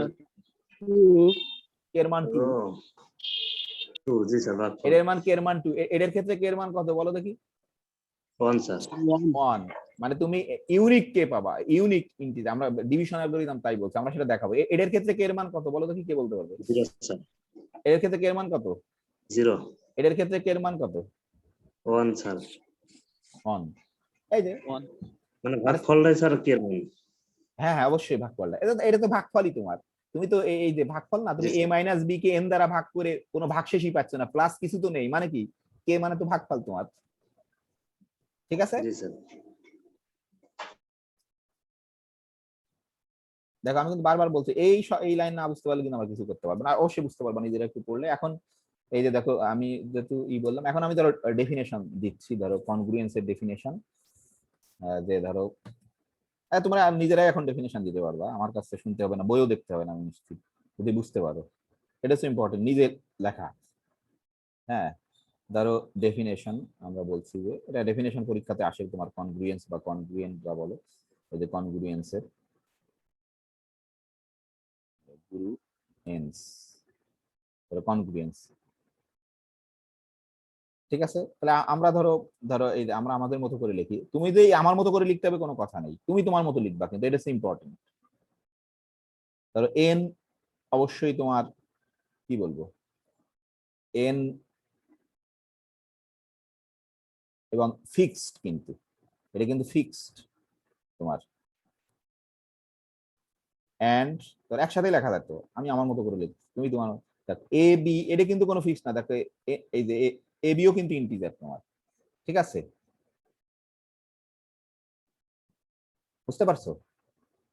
কে এর মান 2, জি স্যার। এর মান কে এর মান 2, এর ক্ষেত্রে কে এর মান কত বলো দেখি। 1 স্যার। 1, মানে তুমি ইউনিক কে পাবা, ইউনিক ইন্টিজার। আমরা ডিভিশন অ্যালগরিদম তাই বলছি, আমরা সেটা দেখাবো। এর ক্ষেত্রে কে এর মান কত বলো দেখি, কে বলতে পারবে? 0 স্যার। এর ক্ষেত্রে কে এর মান কত? 0। এর ক্ষেত্রে কে এর মান কত? 1 স্যার। 1, এই যে মানে ভাগফলটাই স্যার কে এর মান। হ্যাঁ হ্যাঁ অবশ্যই ভাগফলটা, এটা তো ভাগফলই তোমার। তুমি তো এই যে ভাগফল না, তুমি জি এ স্যার। মাইনাস বি কে এন দ্বারা ভাগ করে কোনো ভাগশেষই পাচ্ছ না, প্লাস কিছু তো নেই, মানে কি কে মানে তো ভাগফল তোমার। ঠিক আছে, জি স্যার। দেখো আমি কিন্তু বারবার বলছি, এই লাইন না বুঝতে পারলে কিন্তু আমরা কিছু করতে পারবো না। আর অবশ্যই বুঝতে পারবো নিজেরা একটু পড়লে। এখন এই যে দেখো আমি যেহেতু বললাম, এখন আমি ধরো ডেফিনেশন দিচ্ছি, ধরো কনগ্রুয়েন্স এর ডেফিনেশন। যে ধরো তোমরা নিজেরাই এখন ডেফিনেশন দিতে পারবা, আমার কাছে শুনতে হবে না, বইও দেখতে হবে না, আমি নিশ্চিত, যদি বুঝতে পারো। এটা হচ্ছে ইম্পর্টেন্ট, নিজে লেখা। হ্যাঁ, ধরো ডেফিনেশন আমরা বলছি যে এটা ডেফিনেশন পরীক্ষাতে আসে, তোমার কনগ্রুয়েন্স বা কনগ্রুয়েন্ট যা বলো, ওই যে কনগ্রুয়েন্স এর কনগ্রুয়েন্স। ঠিক আছে, তাহলে আমরা ধরো ধরো এই যে আমরা আমাদের মতো করে লিখি, তুমি যে আমার মতো করে লিখতে হবে কোনো কথা নেই, তুমি তোমার মতো লিখবা, কিন্তু এটা হচ্ছে ইম্পর্টেন্ট। ধরো এন অবশ্যই তোমার কি বলবো, এন এবং ফিক্সড, কিন্তু এটা কিন্তু ফিক্সড তোমার। এন্ড তোর একসাথে লেখা থাকতো, আমি আমার মতো করে লিখছি, তুমি তোমার। এ বি এটা কিন্তু কোনো ফিক্স না, দেখো এই যে এ বিও কিন্তু ইন্টিজার তোমার। ঠিক আছে, বুঝতে পারছো?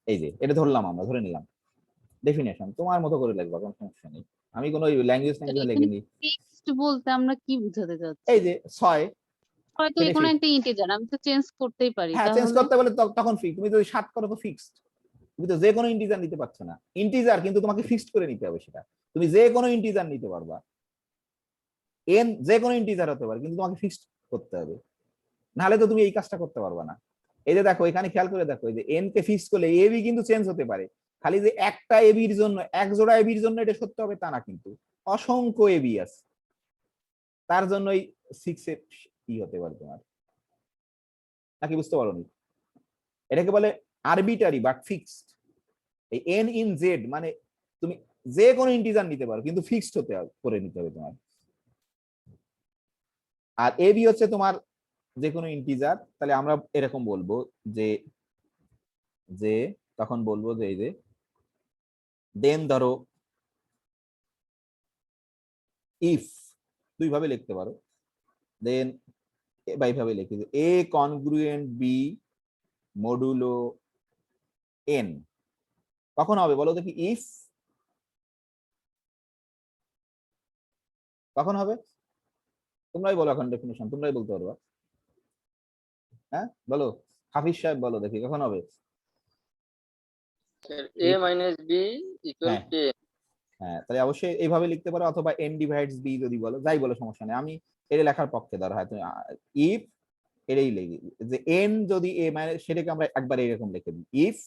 এই যে এটা ধরলাম, আমরা ধরে নিলাম ডেফিনেশন, তোমার মতো করে লিখবা, কোনো সমস্যা নেই। আমি কোনো ল্যাঙ্গুয়েজ স্যার ল্যাঙ্গুয়েজ এখানে লিখিনি। ফিক্সড বলতে আমরা কি বোঝাতে চাচ্ছি? এই যে 6, হয়তো সেটা কোনো ফিক্স। একটা ইন্টিজার আমি তো চেঞ্জ করতেই পারি, হ্যাঁ, চেঞ্জ তাহলে করতে বলে তখন ফিক্স। তুমি যদি 7 করো তো ফিক্সড। তুমি তো যে কোনো ইন্টিজার নিতে পারছো না, ইন্টিজার কিন্তু তোমাকে ফিক্সড করে নিতে হবে সেটা। তুমি যে কোনো ইন্টিজার নিতে পারবা, এন যে কোনো ইন্টিজার হতে পারে, কিন্তু তোমাকে ফিক্সড করতে হবে, নাহলে তো তুমি এই কাজটা করতে পারবা না। এই যে দেখো এখানে খেয়াল করে দেখো, এই যে এন কে ফিক্স করলে এবি কিন্তু চেঞ্জ হতে পারে। খালি যে একটা এবির জন্য, এক জোড়া এবির জন্য এটা সত্য হবে তা না, কিন্তু অসংখ্য এবি আছে, তার জন্যই 6 এর ই হতে পারে তোমার। নাকি বুঝতে পারোনি? এটাকে বলে আরবিটারি বাট ফিক্সড। এই এন ইন জেড মানে তুমি যে কোনো ইন্টিজার নিতে পারো, কিন্তু ফিক্সড হতে করে নিতে হবে তোমার। আর এবি হচ্ছে তোমার যে কোনো ইন্টিজার। তাহলে আমরা এরকম বলবো যে যে তখন বলবো যে এই যে দেন ধরো ইফ, দুই ভাবে লিখতে পারো, দেন বা এইভাবে লিখি যে এ কনগ্রুয়েন্ট বি মডুলো এন, কখন হবে বলো দেখি? ইফ কখন হবে? তোমরাই বলো, এখন ডেফিনিশন তোমরাই বলতে পারবা। হ্যাঁ বলো, হাফিজ সাহেব বলো দেখি কখন হবে? Sir A minus B equal হ্যাঁ টু হ্যাঁ, তাহলে অবশ্যই এইভাবে লিখতে পারো, অথবা এন ডিভাইডস বি যদি বলো, যাই বলো সমস্যা নেই। আমি এটা লেখার পক্ষে, ধরো হয় তুমি ইফ এটাই লিখি যে এন যদি এ মানে, সেটাকে আমরা একবার এরকম লিখে দিই, if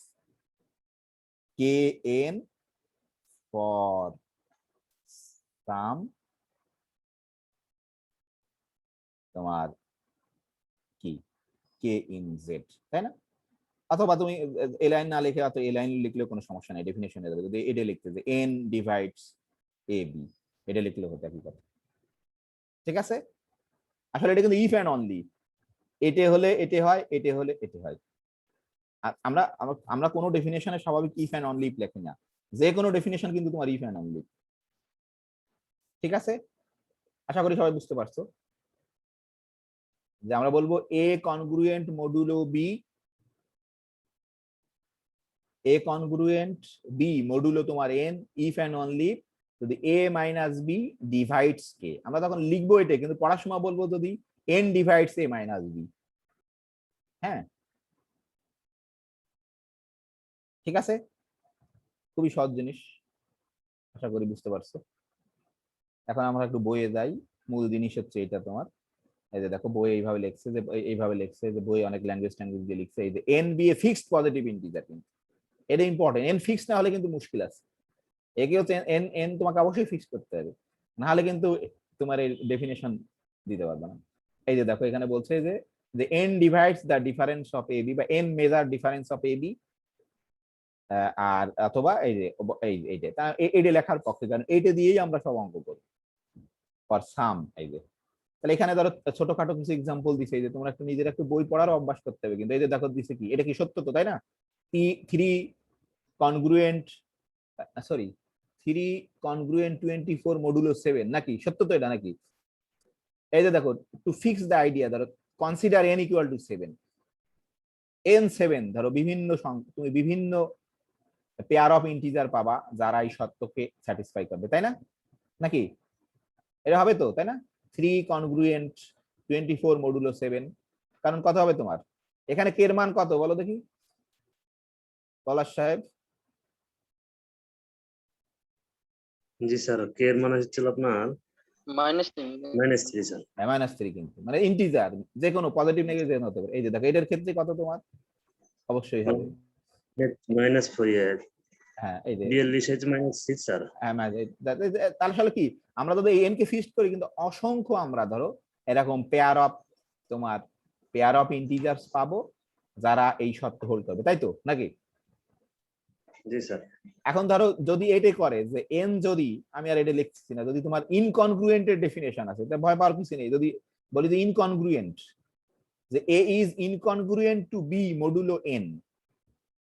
K N for some তোমার কি কে ইন জেড, তাই না? অথবা তুমি এ লাইন না লিখে অত এ লাইন লিখলেও কোনো সমস্যা নেই, ডেফিনেশনে দেবে। যদি এটা লিখতে যে এন ডিভাইডস এ বি, এটা লিখলে হতো একই কথা। ঠিক আছে? আসলে এটা কিন্তু ইফ অ্যান্ড অনলি, এটে হলে এটে হয়, এটে হলে এটে হয়। আর আমরা আমরা কোনো ডেফিনেশনে স্বাভাবিক ইফ অ্যান্ড অনলি লেখি না, যে কোনো ডেফিনেশন কিন্তু তোমার ইফ অ্যান্ড অনলি। ঠিক আছে? আশা করি সবাই বুঝতে পারছো যে আমরা বলবো এ কনগ্রুয়েন্ট মডুলো বি, এ কনগ্রুয়েন্ট বি মডুলো তোমার এন, ইফ অ্যান্ড অনলি যদি এ মাইনাস বি ডিভাইডস কে। আমরা তখন লিখবো এটা, কিন্তু পড়ার সময় বলবো যদি এন ডিভাইডস এ মাইনাস বি। হ্যাঁ, ঠিক আছে? খুবই সহজ জিনিস, আশা করি বুঝতে পারছো। এখন আমরা একটু বইয়ে যাই। মূল জিনিস হচ্ছে এটা তোমার, এই যে দেখো বই এইভাবে লিখছে যে, এইভাবে লিখছে যে বই অনেক ল্যাঙ্গুয়েজ ট্যাঙ্গুয়েজ দিয়ে লিখছে, এই যে N B A fixed positive integer, কিন্তু এটা ইম্পর্টেন্ট। এন ফিক্স না হলে কিন্তু মুশকিল আছে। একে হচ্ছে এন এন তোমাকে অবশ্যই ফিক্স করতে হবে, না হলে কিন্তু তোমার এই ডেফিনেশন দিতে পারবে না। এই যে দেখো এখানে বলছে যে যে N divides the difference of A B, বা N measure difference of A B, আর অথবা এই যে এইটা এইটা লেখার পক্ষে, কারণ এইটা দিয়েই আমরা সব অঙ্ক করি ফর সাম। এই যে তাহলে এখানে ধরো ছোটখাটো কিছু এক্সাম্পল দিছে, এই যে তোমরা একটু নিজের একটু বই পড়ার অভ্যাস করতে হবে। কিন্তু এই যে দেখো দিছে কি, এটা কি সত্য তো, তাই না? Three congruent, sorry, 3 congruent 24 modulo 7, নাকি সত্য তো এটা নাকি? এই যে দেখো, টু ফিক্স দ্য আইডিয়া, ধরো consider n equal two 7, n 7 ধরো বিভিন্ন তুমি বিভিন্ন পেয়ার অফ ইন্টিজার পাবা যারা এই সত্যকে স্যাটিসফাই করবে, তাই না? নাকি এটা হবে তো, তাই না? 3 কনগ্রুয়েন্ট 24 মডুলো 7, কারণ কত হবে তোমার এখানে কে এর মান কত বলো দেখি পলাশ সাহেব? জি স্যার, কে এর মানে হচ্ছিল আপনার -3 -3 স্যার। -3, কিন্তু মানে ইন্টিজার যে কোনো পজিটিভ নেগেটিভ যে হতে পারে। এই যে দেখো এটার ক্ষেত্রে কত তোমার অবশ্যই হবে, -4 হ্যাঁ এই যে 42 হচ্ছে -6 স্যার। হ্যাঁ, তাহলে আসলে কি, আমরা যদি এই এন কে ফিক্সড করি, কিন্তু অসংখ্য আমরা ধরো এরকম পেয়ার অফ ইন্টিজার্স পাবো যারা এই শর্ত হোল্ড করবে, তাই তো নাকি? জি স্যার। এখন ধরো যদি এটাই করে যে এন যদি, আমি আর এটা লিখছি না, যদি তোমার ইনকনগ্রুয়েন্টের ডেফিনেশন আছে, তা ভয় পাওয়ার কিছু নেই। যদি বলি যে ইনকনগ্রুয়েন্ট, যে A is incongruent to B modulo N,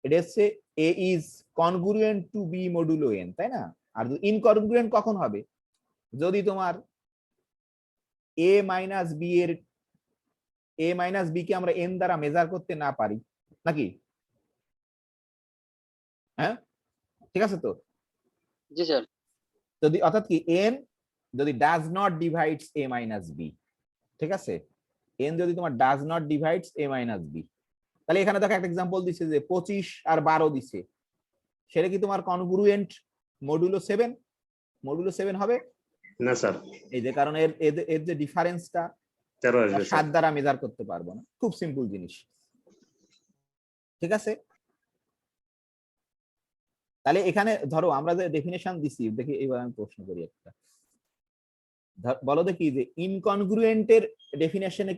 এটা হচ্ছে A is congruent to B modulo N, তাই না? আর ইনকনগ্রুয়েন্ট কখন হবে, যদি তোমার এ মাইনাস বি এর এ মাইনাস বি কে আমরা এন দ্বারা মেজার করতে না পারি, নাকি? হ্যাঁ, ঠিক আছে তো? জি স্যার। যদি অর্থাৎ কি n যদি does not divides a minus b, ঠিক আছে, n যদি তোমার does not divides a minus b, তাহলে এখানে দেখো একটা এক্সাম্পল দিছে যে 25 আর 12 দিছে, সেটা কি তোমার কনগ্রুয়েন্ট মডুলো 7? মডুলো 7 হবে না স্যার, এই যে, কারণ এর যে ডিফারেন্সটা 13 আসবে স্যার। 7 দ্বারা মেজার করতে পারবো না, খুব সিম্পল জিনিস, ঠিক আছে? তাহলে এখানে ধরো আমরা যে ডেফিনেশন দিছি, দেখি এবার আমি প্রশ্ন করি একটা, বলো দেখি যে ইনকনগ্রুয়েন্টের ডেফিনেশনে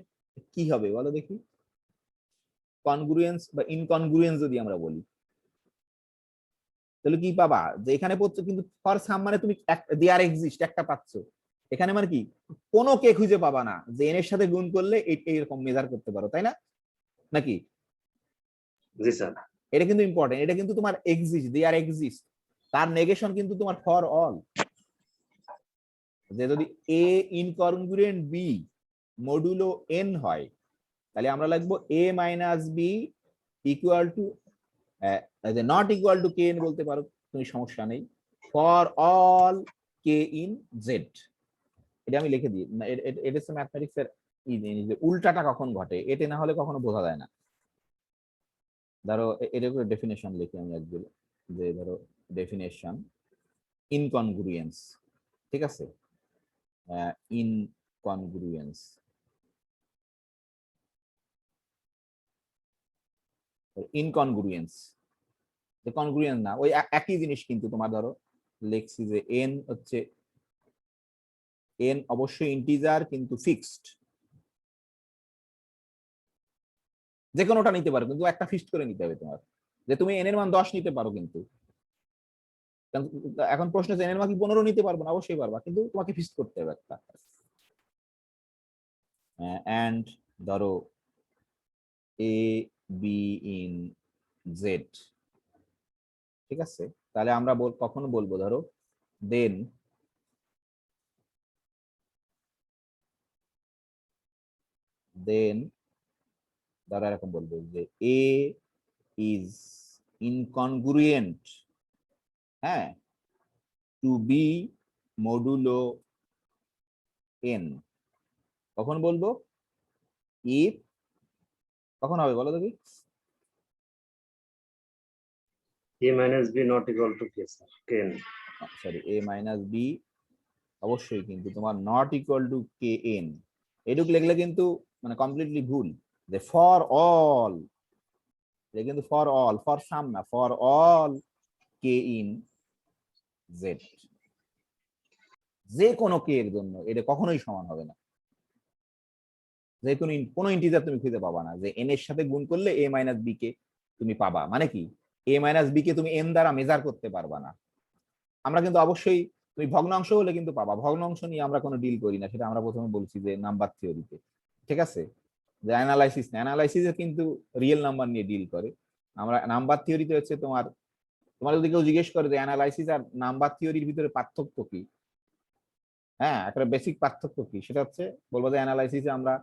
কি হবে বলো দেখি। কনগ্রুয়েন্স বা ইনকনগ্রুয়েন্স যদি আমরা বলি, তাহলে কি পাবা যে এখানে পড়ছো কিন্তু ফর সাম মানে তুমি দেয়ার এক্সিস্ট একটা পাচ্ছ, এখানে মানে কি কোনো কে খুঁজে পাবা না যে এন এর সাথে গুণ করলে এইরকম মেজার করতে পারো, তাই না? নাকি? জি স্যার। এটা কিন্তু ইম্পর্টেন্ট, এটা কিন্তু তোমার এক্সিস্ট, দেয়ার এক্সিস্ট, তার নেগেশন কিন্তু তোমার ফর অল। যে যদি এ ইনকনগ্রুয়েন্ট বি মডুলো এন হয়, তাহলে আমরা লিখবো A minus B equal to not equal to K N বলতে পারো তুমি, সমস্যা নেই, for all K in Z. এটা আমি লিখে দিই, এটা হচ্ছে ম্যাথমেটিক্স এর উল্টাটা কখন ঘটে, এটা না হলে কখনো বোঝা যায় না। ধরো এর উপরে ডেফিনেশন লিখি আমি একদম, যে ধরো ডেফিনেশন ইনকনগ্রুয়েন্স, ঠিক আছে, ইনকনগ্রুয়েন্স, ইনকনগ্রুয়েন্স যে কনগ্রুয়েন্স না, ওই একই জিনিস কিন্তু তোমার ধরো লিখছি যে এন হচ্ছে, এন অবশ্যই ইন্টিজার কিন্তু ফিক্সড, যে কোনোটা নিতে পারো কিন্তু একটা ফিক্সড করে নিতে হবে তোমার, যে তুমি এন এর মান 10 নিতে পারো কিন্তু, এখন প্রশ্ন হচ্ছে এন এর মান কি 15 নিতে পারবো না? অবশ্যই পারবা, কিন্তু তোমাকে ফিক্সড করতে হবে একটা। এন্ড ধরো এ বি ইন জেড, ঠিক আছে, তাহলে আমরা কখনো বলবো ধরো দেন ধরো এরকম বলবো যে এ ইজ ইনকনগ্রুয়েন্ট, হ্যাঁ, টু বি মডুলো এন। কখন বলবো? ইফ, কখন হবে বলো দেখি? a minus b not equal to k sir, ken। Sorry, A minus B অবশ্যই কিন্তু তোমার not equal to K N, এটুক লিখলে কিন্তু মানে কমপ্লিটলি ভুল, যে ফর অল, এটা কিন্তু ফর অল, ফর সাম না, for all K in Z, যে কোনো কে এর জন্য এটা কখনোই সমান হবে না, যে কোনো ইন্টিজার তুমি খুঁজে পাবা না যে এন এর সাথে গুণ করলে এ মাইনাস বি কে তুমি পাবা, মানে কি এ মাইনাস বি কে তুমি এন দ্বারা মেজার করতে পারবা না। আমরা কিন্তু অবশ্যই তুমি ভগ্নাংশ হলে কিন্তু পাবা, ভগ্নাংশ নিয়ে আমরা কোনো ডিল করি না, সেটা আমরা প্রথমে বলছি যে নাম্বার থিওরিতে, ঠিক আছে, যে অ্যানালাইসিসে কিন্তু রিয়েল নাম্বার নিয়ে ডিল করে। আমরা নাম্বার থিওরিতে হচ্ছে তোমার যদি কেউ জিজ্ঞেস করে যে অ্যানালাইসিস আর নাম্বার থিওরির ভিতরে পার্থক্য কি, হ্যাঁ, একটা বেসিক পার্থক্য কি, সেটা হচ্ছে বলবো যে অ্যানালাইসিসে আমরা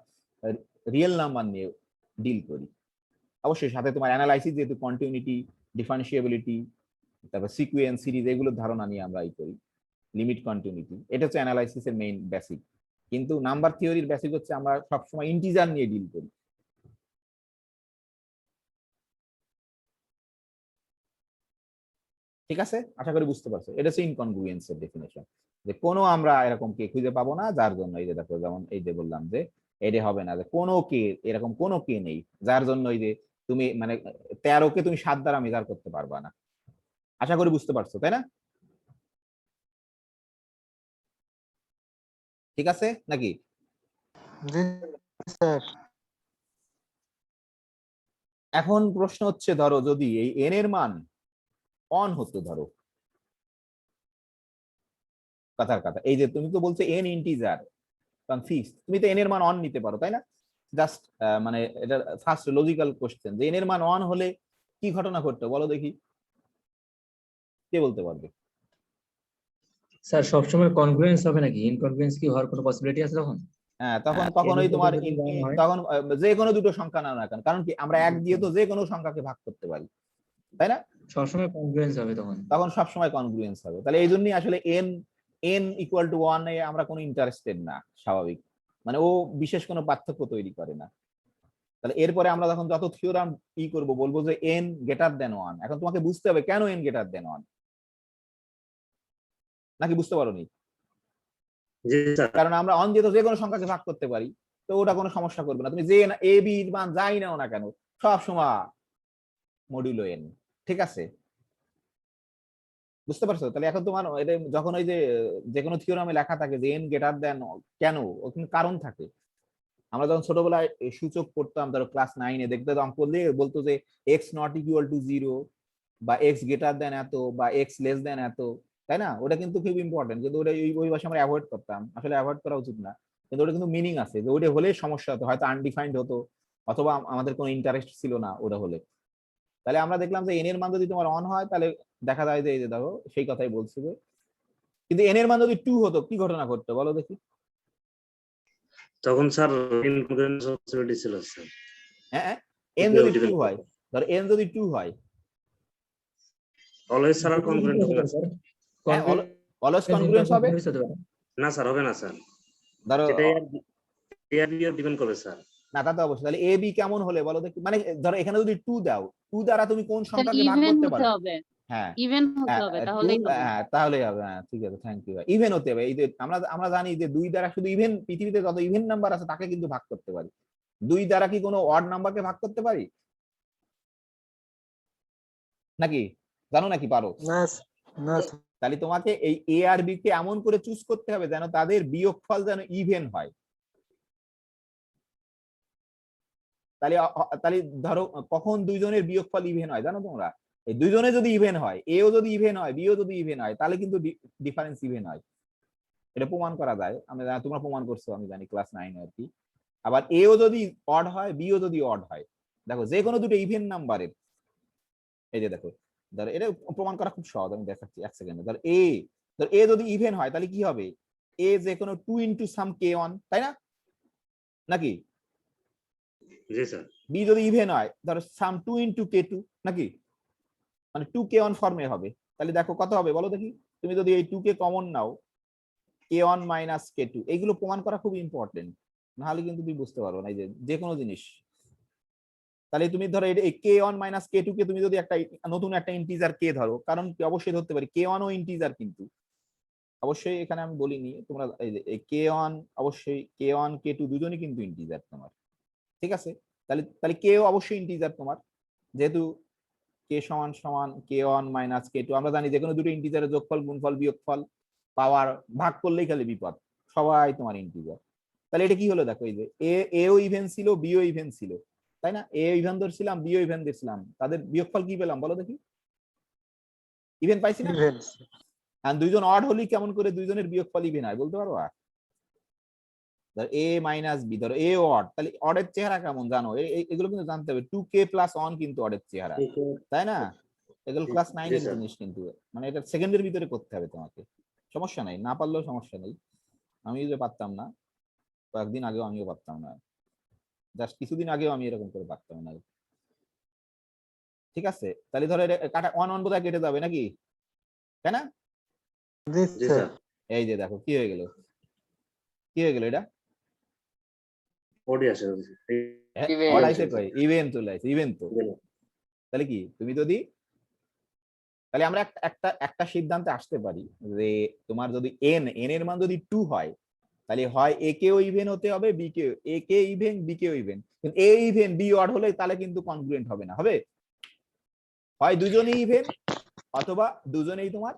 রিয়েল নাম্বার নিয়ে ডিল করি, অবশ্যই সাথে তোমার অ্যানালাইসিস যেহেতু কন্টিনিউটি, ডিফারেন্সিয়েবিলিটি, তারপর সিকোয়েন্স, সিরিজ, এগুলোর ধারণা নিয়ে আমরা করি, লিমিট, কন্টিনিউটি, এটা হচ্ছে অ্যানালাইসিসের মেইন বেসিক। কিন্তু নাম্বার থিওরির বেসিক হচ্ছে আমরা সবসময় ইন্টিজার নিয়ে ডিল করি। ঠিক আছে, আশা করি বুঝতে পারছো, এটা হচ্ছে ইনকনগ্রুয়েন্সের ডেফিনেশন, যে কোনো আমরা এরকম কে খুঁজে পাবো না যার জন্য এই যে দেখো, যেমন এই যে বললাম যে এটা হবে না, যে কোনো কে, এরকম কোনো কে নেই যার জন্য এই যে তুমি মানে 13 কে তুমি 7 দ্বারা মেজার করতে পারবা না। আশা করি বুঝতে পারছো, তাই না? ঠিক আছে নাকি? জি স্যার। এখন প্রশ্ন হচ্ছে ধরো যদি এই এন এর মান অন হতো, ধরো কথার কথা, এই যে তুমি তো বলছো এন ইন্টিজার ফিক্সড, তুমি তো এন এর মান অন নিতে পারো, তাই না? জাস্ট মানে এটা ফার্স্ট লজিক্যাল কোশ্চেন, যে এন এর মান অন হলে কি ঘটনা ঘটতো বলো দেখি, কে বলতে পারবে? স্যার সবসময় কনগ্রুয়েন্স হবে নাকি? ইনকনগ্রুয়েন্স কি হওয়ার কোনো পসিবিলিটি আছে তখন? হ্যাঁ, তখনই তোমার তখন যে কোনো দুটো সংখ্যা নাও না কেন, কারণ কি আমরা এক দিয়ে তো যে কোনো সংখ্যাকে ভাগ করতে পারি, তাই না? সবসময় কনগ্রুয়েন্স হবে তখন। তখন সবসময় কনগ্রুয়েন্স হবে। তাহলে এই জন্যই আসলে n ইকুয়াল টু 1 এ আমরা কোনো ইন্টারেস্টেড না, স্বাভাবিক, মানে ও বিশেষ কোনো পার্থক্য তৈরি করে না। তাহলে এরপরে আমরা যখন যত থিওরাম করব বলবো যে n গ্রেটার দেন 1। এখন তোমাকে বুঝতে হবে কেন n গ্রেটার দেন 1, নাকি বুঝতে পারোনি? জি স্যার। কারণ আমরা অন দিয়ে তো যে কোনো সংখ্যাকে ভাগ করতে পারি, তো ওটা কোনো সমস্যা করবে না। তুমি যে a b এর মান যাই নাও না কেন, সব সময় মডিউলো n, ঠিক আছে? বুঝতে পারছো? তাহলে এখন তোমার এটা যখন ওই যে কোনো থিওরামে লেখা থাকে যে n গ্রেটার দেন, কেন ওখানে কারণ থাকে। আমরা যখন ছোটবেলায় সূচক পড়তাম, ধরো ক্লাস 9 এ দেখতে অঙ্ক দিয়ে বলতো যে x নট ইকুয়াল টু 0 বা x গ্রেটার দেন এত বা x লেস দেন এত, তাই না? ওটা কিন্তু খুব ইম্পর্টেন্ট, কিন্তু ওটা ওই ভাষা আমরা অ্যাভয়েড করতাম, আসলে অ্যাভয়েড করা উচিত না, কিন্তু ওটা কিন্তু মিনিং আছে যে ওটা হলে সমস্যা হতো, হয়তো আনডিফাইন্ড হতো অথবা আমাদের কোনো ইন্টারেস্ট ছিল না ওটা হলে। তাহলে আমরা দেখলাম যে n এর মান যদি তোমার অন হয় তাহলে দেখা যায় যে এই যে দেখো সেই কথাই বলছি যে, কিন্তু n এর মান যদি 2 হতো কি ঘটনা ঘটতো বলো দেখি? তখন স্যার ইনকনগ্রুয়েন্স পসিবিলিটি ছিল স্যার। হ্যাঁ, n যদি 2 হয়, ধর n যদি 2 হয়, অলওয়েজ স্যার আর কনগ্রুয়েন্ট হবে না স্যার। হ্যাঁ অলওয়েজ কনগ্রুয়েন্স হবে না স্যার, হবে না স্যার। ধরো সেটা এর ডিপেন্ড করবে স্যার। না, তা তো অবশ্যই। তাহলে এ বি কেমন হলে বলো দেখি? মানে ধরো এখানে যদি 2 দাও, 2 দ্বারা তুমি কোন সংখ্যাকে ভাগ ইভেন করতে হতে পারো? হবে, হ্যাঁ, ইভেন হতে হবে, তাহলেই হবে। হ্যাঁ তাহলেই হবে। হ্যাঁ ঠিক আছে, থ্যাংক ইউ। ইভেন হতে হবে। এই যে আমরা জানি যে 2 দ্বারা শুধু ইভেন, পৃথিবীতে যত ইভেন নাম্বার আছে তাকে কিন্তু ভাগ করতে পারি। 2 দ্বারা কি কোনো অড নাম্বারকে ভাগ করতে পারি নাকি? জানো নাকি পারো? না না তাহলে তোমাকে এই এ আর বি কে এমন করে চুজ করতে হবে যেন তাদের বিয়োগফল যেন ইভেন হয়। তাহলে তাহলে ধরো কখন দুইজনের বিয়োগফল ইভেন হয় জানো তোমরা? এই দুইজনে যদি ইভেন হয়, এও যদি ইভেন হয় বিও যদি ইভেন হয়, তাহলে কিন্তু ডিফারেন্স ইভেন হয়। এটা প্রমাণ করা যায়, তোমরা প্রমাণ করছো আমি জানি ক্লাস 9 এ আর কি। আবার এও যদি অড হয় বিও যদি অড হয়, দেখো যে কোনো দুটো ইভেন নাম্বারের, এই যে দেখো ধরো এটা প্রমাণ করা খুব সহজ, আমি দেখাচ্ছি এক সেকেন্ডে। ধর এ যদি ইভেন হয় তাহলে কি হবে? এ যে কোনো 2 ইনটু সাম k1, তাই না? নাকি? জি স্যার। বি যদি ইভেন হয় ধরো সাম 2 ইনটু k2, নাকি? মানে 2k1 ফর্মে হবে। তাহলে দেখো কত হবে বলো দেখি? তুমি যদি এই 2 কে কমন নাও, k1 মাইনাস k2, এইগুলো প্রমাণ করা খুব ইম্পর্টেন্ট, নাহলে কিন্তু তুমি বুঝতে পারো না এই যে কোনো জিনিস। তাহলে তুমি ধরো এই k1 মাইনাস k2 কে তুমি যদি একটা নতুন একটা ইন্টিজার k ধরো, কারণ কি অবশ্যই ধরতে পারি k1 ও ইন্টিজার, কিন্তু অবশ্যই এখানে আমি বলিনি তোমরা এই যে k1 অবশ্যই k1 k2 দুজনই কিন্তু ইন্টিজার তোমার, ঠিক আছে? তাহলে k ও অবশ্যই ইন্টিজার তোমার, যেহেতু k সমান সমান k1 মাইনাস k2, আমরা জানি যে কোনো দুটো ইন্টিজারের যোগফল গুণফল বিয়োগফল পাওয়ার ভাগ করলেই খালি বিপদ, সবাই তোমার ইন্টিজার। তাহলে এটা কি হলো দেখো, এই যে এও ইভেন ছিল বিও ইভেন ছিল, তাই না? এ ইভেন ধরছিলাম বিও ইভেন ধরছিলাম, তাদের বিয়োগফল কি পেলাম বলো দেখি? ইভেন পাইছি না? ইভেন্টস আর দুইজন অড হলি কেমন করে দুইজনের বিয়োগফল ইভেন হয় বলতে পারো? ধর এ মাইনাস বি, ধরো এ অড, তাহলে অডের চেহারা কেমন জানো? এগুলো কিন্তু জানতে হবে। 2k প্লাস 1 কিন্তু অডের চেহারা, তাই না? এগুলো ক্লাস 9 জি এর স্যার। জিনিস, কিন্তু মানে এটা সেকেন্ডের ভিতরে করতে হবে তোমাকে, সমস্যা নাই, না পারলেও সমস্যা নেই। আমি যে পারতাম না কয়েকদিন আগেও, আমিও পারতাম না, জাস্ট কিছুদিন আগেও আমি এরকম করে পারতাম না, ঠিক আছে? তাহলে ধরো এটা কাটা 1 বোধহয় কেটে যাবে নাকি, তাই না? জি জি স্যার স্যার। এই যে দেখো কি হয়ে গেল, কি হয়ে গেল এটা? ওডি আসে। Even. অড আইছে কই? ইভেন চলে আসে, ইভেন তো। তাহলে কি তুমি যদি, তাহলে আমরা একটা সিদ্ধান্তে আসতে পারি যে তোমার যদি n এর মান যদি 2 হয়, তাহলে হয় a কেও ইভেন হতে হবে, b K, a K even b কেও ইভেন, কিন্তু a ইভেন b অড হলে তাহলে কিন্তু কনগ্রুয়েন্ট হবে না, হবে হয় দুজনেই ইভেন অথবা দুজনেই তোমার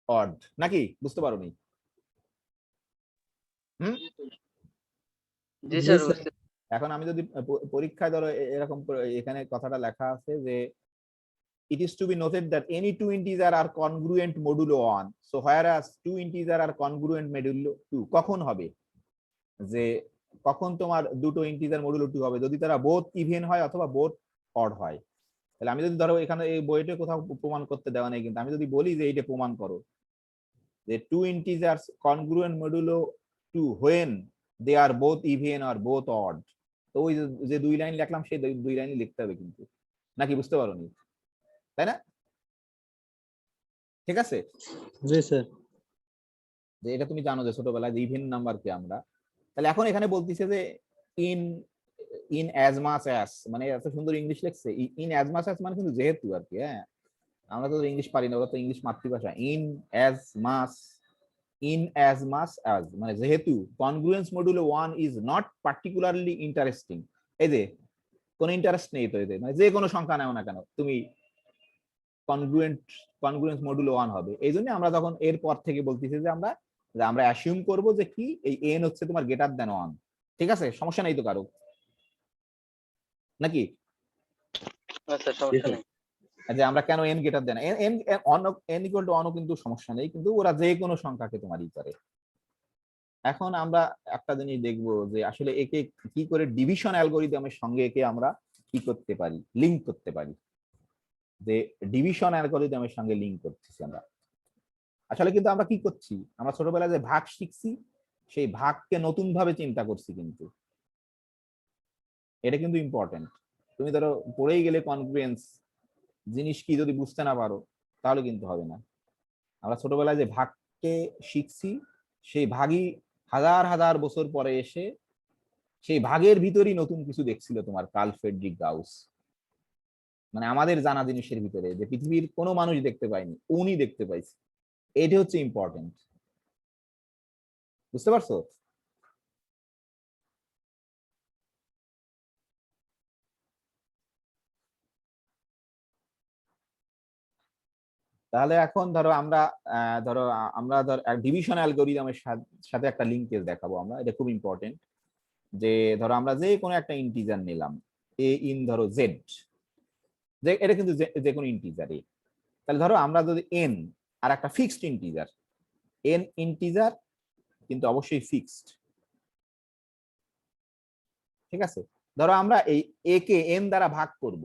অড, নাকি? বুঝতে পারোনি? হুম, জি জি স্যার, স্যার বুঝতে এখন আমি যদি পরীক্ষায় ধরো এরকম এখানে কথাটা লেখা আছে যে it is to be noted that any two integers are congruent modulo 1, so whereas two integers are congruent modulo 2, কখন হবে যে কখন তোমার দুটো ইন্টিজার মডুলো 2 হবে? যদি তারা বোথ ইভেন হয় অথবা বোথ অড হয়। তাহলে আমি যদি ধরো এখানে এই বইতে কোথাও প্রমাণ করতে দেওয়া নেই, কিন্তু আমি যদি বলি যে এইটা প্রমাণ করো যে two integers congruent modulo 2 when they are both even or both odd, তো ওই যে দুই লাইন লিখলাম সেই দুই লাইনই লিখতে হবে কিন্তু, নাকি বুঝতে পারোনি? তাই না? ঠিক আছে, জি স্যার। যে এটা তুমি জানো যে ছোটবেলায় যে ইভেন নাম্বারকে আমরা, তাহলে এখন এখানে বলতিছে যে in in as much as, মানে এত সুন্দর ইংলিশ লিখছে, ইন অ্যাজ মাচ অ্যাজ মানে কিন্তু যেহেতু আর কি। হ্যাঁ, আমরা তো ইংলিশ পারি না, ওরা তো ইংলিশ মাতৃভাষা। ইন অ্যাজ মাচ অ্যাজ মানে যেহেতু congruence modulo 1 is not particularly interesting. এই যে কোনো ইন্টারেস্ট নেই তো এদের, মানে যে কোনো সংখ্যা নাও না কেন তুমি কনগ্রুয়েন্স মডুলো 1 হবে। এই জন্য আমরা যখন এর পর থেকে বলতেছি যে আমরা অ্যাসিউম করব যে কি এই n হচ্ছে তোমার গ্রেটার দ্যান 1। ঠিক আছে, সমস্যা নেই তো কারো নাকি? না স্যার সমস্যা নেই। যে আমরা কেন n greater than n equal two 1 কিন্তু সমস্যা নেই, কিন্তু ওরা যে কোনো সংখ্যাকে তোমারই করে। এখন আমরা একটা জিনিস দেখবো যে আসলে একে কি করে ডিভিশন অ্যালগরিদমের সঙ্গে একে আমরা কি করতে পারি, লিংক করতে পারি। যে ডিভিশন অ্যালগরিদমের সঙ্গে লিংক করতেছি আমরা। আসলে কিন্তু আমরা কি করছি, আমরা ছোটবেলায় যে ভাগ শিখছি সেই ভাগকে নতুন ভাবে চিন্তা করছি, কিন্তু এটা কিন্তু ইম্পর্টেন্ট। তুমি ধরো পড়েই গেলে কনগ্রুয়েন্স জিনিস কি যদি বুঝতে না পারো তাহলে কিন্তু হবে না। আমরা ছোটবেলায় যে ভাগকে শিখছি সেই ভাগই হাজার হাজার বছর পরে এসে সেই ভাগের ভিতরই নতুন কিছু দেখছিল তোমার কার্ল ফ্রেডরিক গাউস। মানে আমাদের জানা জিনিসের ভিতরে যে পৃথিবীর কোনো মানুষ দেখতে পায়নি, উনি দেখতে পাইছে। এটা হচ্ছে ইম্পর্টেন্ট, বুঝতে পারছো? তাহলে এখন ধরো আমরা ডিভিশন অ্যালগরিদমের সাথে একটা লিঙ্কেজ দেখাবো আমরা, এটা খুব ইম্পর্টেন্ট। যে ধরো আমরা যে কোনো একটা ইন্টিজার নিলাম, এ ইন ধরো জেড, যে এটা কিন্তু যে কোনো ইন্টিজার এ। তাহলে ধরো আমরা যদি এন আর একটা ফিক্সড ইন্টিজার, এন ইন্টিজার কিন্তু অবশ্যই ফিক্সড। ঠিক আছে, ধরো আমরা এই এ কে এন দ্বারা ভাগ করব,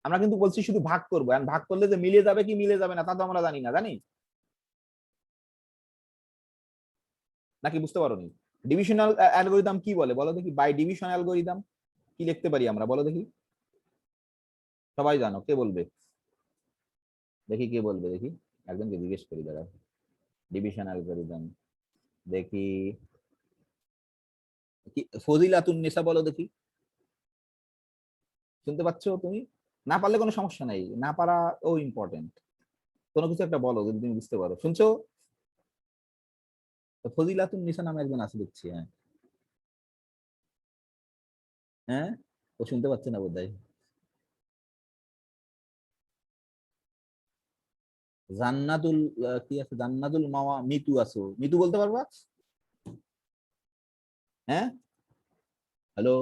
আমরা কিন্তু বলছি শুধু ভাগ করবো, আর ভাগ করলে যে মিলে যাবে কি মিলে যাবে না তা তো আমরা জানি না, জানি নাকি? বুঝতে পারোনি? ডিভিশনাল অ্যালগরিদম কি বলে বলো দেখি? বাই ডিভিশন অ্যালগরিদম কি লিখতে পারি আমরা বলো দেখি? সবাই জানো, কে বলবে দেখি? কে বলবে দেখি? একজনকে জিজ্ঞেস করি দাঁড়া। ডিভিশন অ্যালগরিদম দেখি কি, ফজিলাতুন নেসা বলো দেখি। শুনতে পাচ্ছ তুমি? না পারলে কোনো সমস্যা নাই, না পারা ও ইম্পর্টেন্ট। কোনো কিছু একটা বলো যদি তুমি বুঝতে পারো। শুনছো? ফজিলাতুন নিসা নামে একজন আছে দেখছি। হ্যাঁ হ্যাঁ, ও শুনতে পাচ্ছে না বোধহয়। জান্নাতুল কি আছে, জান্নাতুল মাওয়া মিতু আছো, মিতু বলতে পারবা? হ্যাঁ, হ্যালো।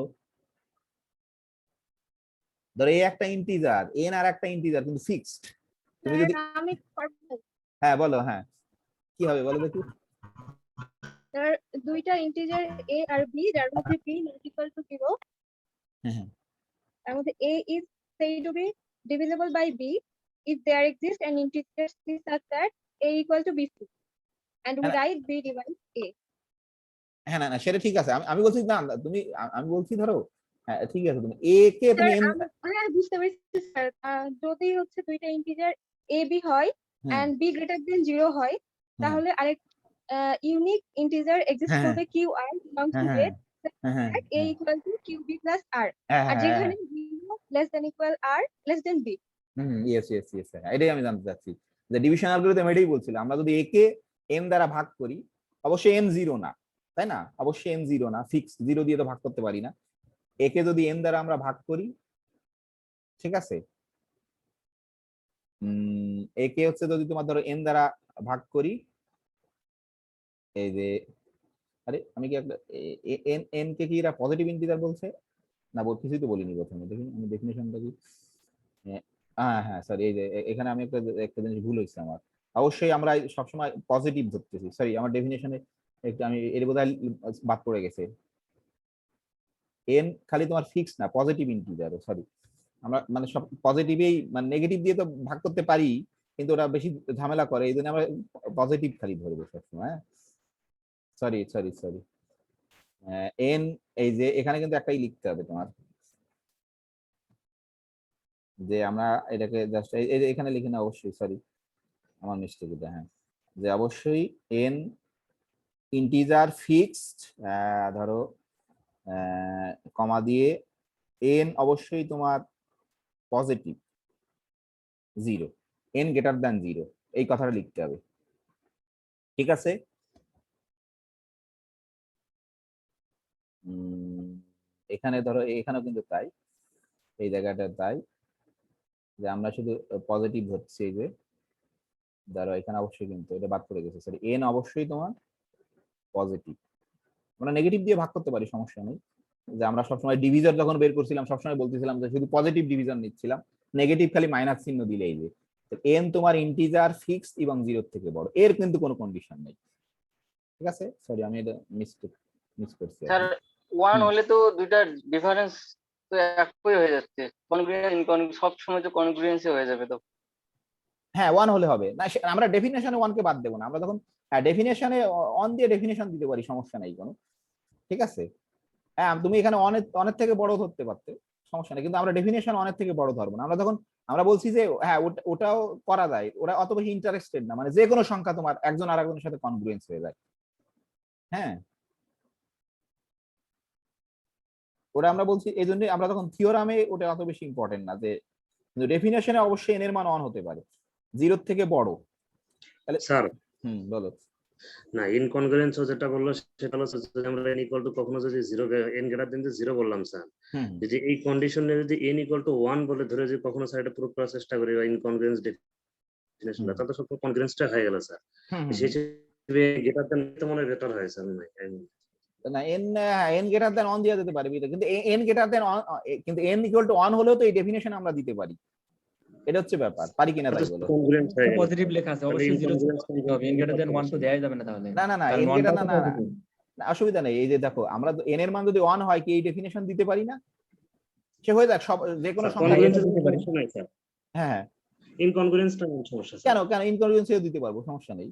ধরো এই একটা ইন্টিজার এন আর একটা ইন্টিজার কিন্তু ফিক্সড, তুমি যদি আমি পারবো। হ্যাঁ বলো, হ্যাঁ কি হবে বলো দেখি? তার দুইটা ইন্টিজার a আর b যার মধ্যে b not equal to 0, হ্যাঁ হ্যাঁ তার মধ্যে a is said to be divisible by b if there exists an integer c such that a equal to b2 and we হ্যাঁ, write b divided a. হ্যাঁ না না সেটা ঠিক আছে, আমি বলছি না তুমি, আমি বলছি ধরো হ্যাঁ ঠিক আছে, তুমি এ কে স্যার তুমি এন। হ্যাঁ বুঝতে পেরেছি স্যার, যদি হচ্ছে দুইটা ইন্টিজার a b হয় হ্যাঁ and b greater than 0 হয় হ্যাঁ তাহলে আরেক ইউনিক ইন্টিজার এক্সিস্ট হ্যাঁ করবে q r belongs হ্যাঁ to হ্যাঁ z হ্যাঁ হ্যাঁ that a equal to qb plus r হ্যাঁ আর হ্যাঁ যেখানে 0 less than equal r less than b. Yes yes yes, এটাই আমি জানতে চাচ্ছি যে ডিভিশন অ্যালগরিদম এটাই বলছিল, আমরা যদি এ কে এন দ্বারা ভাগ করি, অবশ্যই এন জিরো না, তাই না? অবশ্যই এন জিরো না, ফিক্স জিরো দিয়ে তো ভাগ করতে পারি না। এ কে যদি এন দ্বারা আমরা ভাগ করি, ঠিক আছে, এ কে হচ্ছে যদি তোমার ধরো এন দ্বারা ভাগ করি, এই যে আরে আমি কি একটা এন এন কে কি এরা পজিটিভ ইন্টিজার বলছে না? কিছুই তো বলিনি প্রথমে, দেখি আমি ডেফিনেশনটা কি। হ্যাঁ হ্যাঁ সরি, এই যে এখানে আমি একটা একটা জিনিস ভুল হয়েছে আমার। অবশ্যই আমরা সবসময় পজিটিভ ধরতেছি, সরি আমার ডেফিনেশনে একটু আমি এর বোধহয় বাদ পড়ে গেছে। এন খালি তোমার ফিক্স না, পজিটিভ ইন্টিজার, সরি আমরা মানে সব পজিটিভেই, মানে নেগেটিভ দিয়ে তো ভাগ করতে পারি কিন্তু ওরা বেশি ঝামেলা করে, এই জন্য আমরা পজিটিভ খালি ধরবো সবসময়। হ্যাঁ সরি সরি সরি, এন এই যে এখানে কিন্তু একটাই লিখতে হবে তোমার, যে আমরা এটাকে জাস্ট এখানে লিখে না, অবশ্যই সরি আমার মিস্টেক এটা, হ্যাঁ, যে অবশ্যই এন ইন্টিজার ফিক্সড, ধরো কমা দিয়ে এন অবশ্যই তোমার পজিটিভ 0, এন গ্রেটার দ্যান 0, এই কথাটা লিখতে হবে। ঠিক আছে, এখানে ধরো এখানেও কিন্তু তাই, এই জায়গাটা তাই, যে আমরা শুধু পজিটিভ হচ্ছে, এই যে ধরো এখানে অবশ্যই কিন্তু এটা বাদ করে গেছে, সরি এন অবশ্যই তোমার পজিটিভ। আমরা নেগেটিভ দিয়ে ভাগ করতে পারি, সমস্যা নেই। যে আমরা সবসময় ডিভিজন যখন বের করছিলাম সবসময় বলতেছিলাম যে শুধু পজিটিভ ডিভিজন নিচ্ছিলাম, নেগেটিভ খালি মাইনাস চিহ্ন দিলেই যে এন তোমার ইন্টিজার ফিক্সড এবং 0 থেকে বড়, এর কিন্তু কোনো কন্ডিশন নেই। ঠিক আছে, সরি আমি এটা মিস করছি। স্যার 1 হুম। হলে তো দুইটা ডিফারেন্স তো একই হয়ে যাচ্ছে, কনগ্রুয়েন্ট ইনকনগ্রুয়েন্ট সব সময় তো কনগ্রুয়েন্সি হয়ে যাবে তো। হ্যাঁ 1 হলে হবে না, আমরা ডেফিনেশনে 1 কে বাদ দেবো না, আমরা তখন হ্যাঁ ডেফিনেশনে অন দিয়ে ডেফিনেশন দিতে পারি, সমস্যা নেই কোনো। ঠিক আছে, হ্যাঁ তুমি এখানে অনেক থেকে বড় ধরতে পারতে, সমস্যা নেই, কিন্তু আমরা ডেফিনেশন অনেক থেকে বড় ধরবো না। আমরা তখন আমরা বলছি যে হ্যাঁ ওটাও করা যায়, ওরা অত বেশি ইন্টারেস্টেড না, মানে যে কোনো সংখ্যা তোমার একজন আর একজনের সাথে কনগ্রুয়েন্স হয়ে যায়। হ্যাঁ, ওটা আমরা বলছি এই জন্যই আমরা তখন থিওরামে ওটা অত বেশি ইম্পর্টেন্ট না, যে কিন্তু ডেফিনেশনে অবশ্যই এন এর মান 1 হতে পারে 0 থেকে বড়। তাহলে স্যার বলো। না, ইনকনগ্রুয়েন্স যেটা বললো সেটা হলো যদি আমরা n ইকুয়াল টু কখনো যদি 0 n গ্রেটার দেন 0 বললাম স্যার, যদি এই কন্ডিশনে যদি n ইকুয়াল টু 1 বলে ধরে যদি কখনো স্যার এটা প্রুফ করার চেষ্টা করি বা ইনকনগ্রুয়েন্স ডেফিনেশনটা, তাহলে সব কনগ্রুয়েন্সটা হয়ে গেল স্যার। সেই হিসেবে গ্রেটার দেন তো মনে বেটার হয় স্যার। না এন গ্রেটার দেন 1 দেওয়া যেতে পারে, কিন্তু এন গ্রেটার দেন কিন্তু এন ইকুয়াল টু 1 হলেও তো এই ডেফিনেশন আমরা দিতে পারি, এটা হচ্ছে ব্যাপার, পারি কিনা তাই বলো। কনগ্রুয়েন্স হয়ে গেল। পজিটিভ লেখা আছে, অবশ্যই 0 দিতে হবে, n greater than 1 তো দেয়াই যাবে না তাহলে। না না না কারণ এন 1 গ্রেটার টা না তো না না, positive। না, অসুবিধা নেই। এই যে দেখো আমরা এন এর মান যদি 1 হয় কি এই ডেফিনেশন দিতে পারি না, সে হয়ে যাক সব যে কোনো সংখ্যা। কনগ্রুয়েন্সের সমস্যা নাই স্যার, হ্যাঁ হ্যাঁ, ইনকনগ্রুয়েন্সটা সমস্যা স্যার। কেন ইনকনগ্রুয়েন্সিও দিতে পারবো, সমস্যা নেই।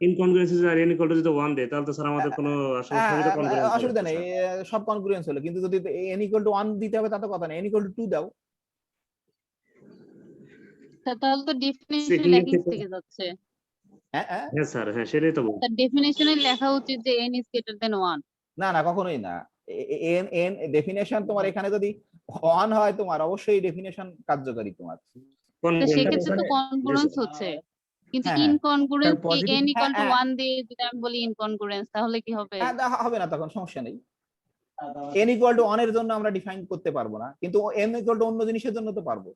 ইনকনগ্রুয়েন্স আর n ইকুয়াল টু যদি 1 দেয় তাহলে তো স্যার আমাদের কোনো আসলে সবই তো কনগ্রুয়েন্স হবে অসুবিধা নেই, স্যার। সব কনগ্রুয়েন্স হলো, কিন্তু যদি এন ইকুয়াল টু 1 দিতে হবে তা তো কথা নেই, এন ইকুয়াল টু 2 দাও। তাহলে তো ডেফিনেশন Checking এর লেখা ক্ষেত্রে- থেকে যাচ্ছে। হ্যাঁ হ্যাঁ, হ্যাঁ স্যার, হ্যাঁ সেটাই তো বলছি। তার ডেফিনেশনে লেখা উচিত যে n is greater than 1। না না কখনোই না, এন এন ডেফিনেশন তোমার এখানে যদি 1 হয় তোমার অবশ্যই ডেফিনেশন কার্যকরী তোমার। তো Congruence সেক্ষেত্রে তো ওখানে- কনগ্রুয়েন্স হচ্ছে, কিন্তু হ্যাঁ, হ্যাঁ। ইনকনগ্রুয়েন্স কি positive- n equal to হ্যাঁ, 1 দিয়ে যদি আমি বলি ইনকনগ্রুয়েন্স তাহলে কি হবে? হবে না, তখন সমস্যা নেই। এন ইকুয়াল টু 1 এর জন্য আমরা ডিফাইন করতে পারবো না, কিন্তু এন ইকুয়াল টু অন্য জিনিসের জন্য তো পারবো।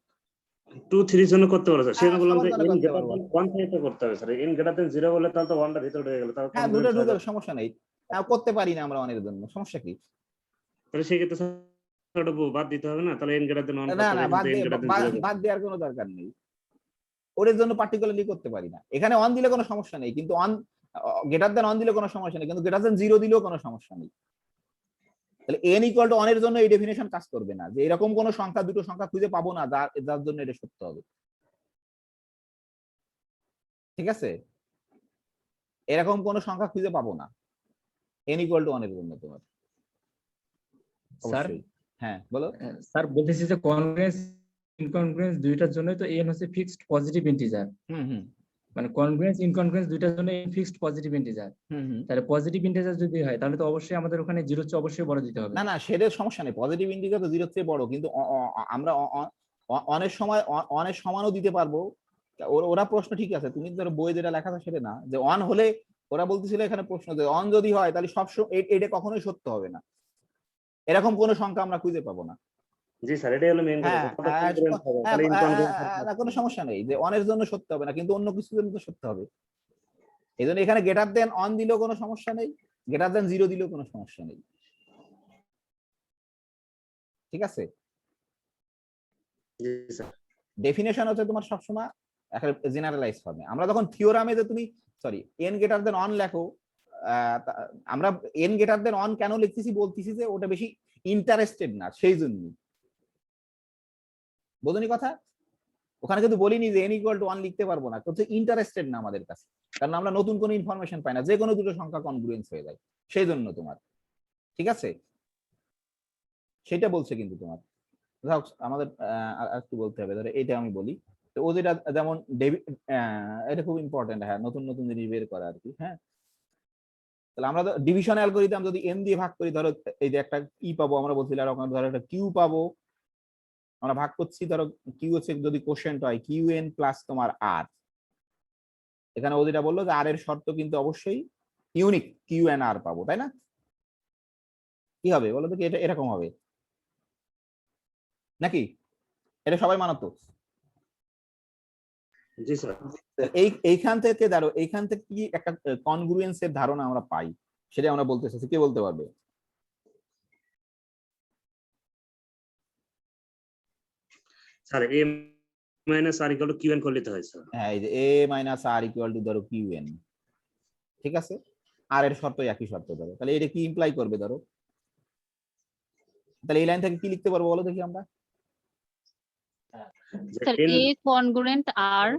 2, 3 জন্য করতে পারো স্যার। সেটা বললাম যে সবার জন্য n করতে গ্রেটার পারবো। দেন 1 থেকে তো করতে হবে স্যার। n গ্রেটার দেন 0 বলে তাহলে তো 1 টা ভিতরে ঢুকে গেল, তাহলে হ্যাঁ দুটো congruence দুটো হবে। সমস্যা নেই, করতে পারি না আমরা 1 এর জন্য, সমস্যা কি? তাহলে সেই ক্ষেত্রে স্যার ওটা বাদ দিতে হবে না, তাহলে n গ্রেটার দেন 1 না করতে না, হবে, বাদ কিন্তু n দিয়ে গ্রেটার দেন 0 বাদ দেওয়ার কোনো দরকার নেই, ওর জন্য পার্টিকুলারলি করতে পারি না। এখানে 1 দিলে কোনো সমস্যা নেই, কিন্তু 1 গ্রেটার দেন 1 দিলে কোনো সমস্যা নেই, কিন্তু গ্রেটার দেন 0 দিলেও কোনো সমস্যা নেই। তাহলে n ইকুয়াল টু 1 এর জন্য এই ডেফিনেশন কাজ করবে না, যে এরকম কোনো সংখ্যা দুটো সংখ্যা খুঁজে পাবো না যার জন্য এটা সত্য হবে। ঠিক আছে, এরকম কোনো সংখ্যা খুঁজে পাবো না n ইকুয়াল টু 1 এর জন্য তোমার। স্যার অবশ্যই হ্যাঁ বলো। স্যার বলতেছি যে কনগ্রুয়েন্স ইনকনগ্রুয়েন্স দুইটার জন্যই তো n হচ্ছে ফিক্সড পজিটিভ ইন্টিজার, হুম মানে কনগ্রুয়েন্স ইনকনগ্রুয়েন্স দুইটার জন্য ফিক্সড পজিটিভ ইন্টিজার। হুম। তাহলে পজিটিভ ইন্টিজার যদি হয় তাহলে তো অবশ্যই আমাদের ওখানে 0 চেয়ে অবশ্যই বড় দিতে হবে। না না সেটা সমস্যা নেই, পজিটিভ ইন্টিজার তো 0 চেয়ে বড়, কিন্তু আমরা অনেক সময় অনেক সমানও দিতে পারবো। ওরা প্রশ্ন ঠিক আছে, তুমি ধরো বই যেটা লেখা আছে সেটা না, যে 1 হলে ওরা বলতেছিল এখানে প্রশ্ন যে 1 যদি হয় তাহলে সব এটা কখনোই সত্য হবে না, এরকম কোনো সংখ্যা আমরা খুঁজে পাবো না। জি স্যার, এটাই হলো মেইন হ্যাঁ কথা। congruence হবে, তাহলে incongruence হবে না। কোনো সমস্যা নেই যে 1 এর জন্য সত্য হবে না, কিন্তু অন্য কিছুর জন্য তো সত্য হবে। এই জন্য এখানে গ্রেটার দেন 1 দিলেও কোনো সমস্যা নেই, গ্রেটার দেন 0 দিলেও কোনো সমস্যা নেই। ঠিক আছে, জি স্যার। ডেফিনেশন হচ্ছে তোমার সবসময় একটা জেনারেলাইজ ফর্মে। আমরা যখন থিওরামে যে তুমি n গ্রেটার দেন 1 লেখো, আমরা n গ্রেটার দেন 1 কেন লিখতেছি বলতেছি যে ওটা বেশি ইন্টারেস্টেড না, সেই জন্য। বোঝনি কথা? ওখানে কিন্তু বলিনি যে n ইকুয়াল টু 1 লিখতে পারবো না, কিন্তু ইন্টারেস্টেড না আমাদের কাছে, কারণ আমরা নতুন কোনো ইনফরমেশন পাই না, যে কোনো দুটো সংখ্যা কনগ্রুয়েন্স হয়ে যায়, সেই জন্য তোমার। ঠিক আছে, সেটা বলছে কিন্তু তোমার। যাক, আমাদের আর একটু বলতে হবে, ধরো এইটা আমি বলি। তো ও যেটা যেমন এটা খুব ইম্পর্টেন্ট, হ্যাঁ, নতুন নতুন জিনিস বের করা আর কি। হ্যাঁ, তাহলে আমরা ডিভিশন অ্যালগরিদম যদি এন দিয়ে ভাগ করি, ধরো এই যে একটা ই পাবো, আমরা বলছিলাম এরকম, ধরো একটা কিউ পাবো, আমরা ভাগ করছি, ধরো কিউ হচ্ছে যদি কোশ্চেন্ট হয় কিউ এন প্লাস তোমার আর। এখানে ও যেটা বললো যে আর এর শর্ত কিন্তু অবশ্যই ইউনিক কিউ এন আর পাবো, তাই না? কি হবে বলো তো, কি এটা এরকম হবে নাকি? এটা সবাই মানো তো? জি স্যার। এইখান থেকে ধরো, এইখান থেকে কি একটা কনগ্রুয়েন্সের ধারণা আমরা পাই, সেটা আমরা বলতে চাইছি, কে বলতে পারবে? Sir A minus R equal to Q N করলে তো হয় স্যার। হ্যাঁ, এই যে A minus R equal to ধরো কিউ এন, ঠিক আছে? আর এর শর্ত একই শর্ত ধরো, তাহলে এটা কি ইমপ্লাই করবে ধরো? তাহলে এই লাইন থেকে কি লিখতে পারবো বলো দেখি আমরা? স্যার এ কনগ্রুয়েন্ট আর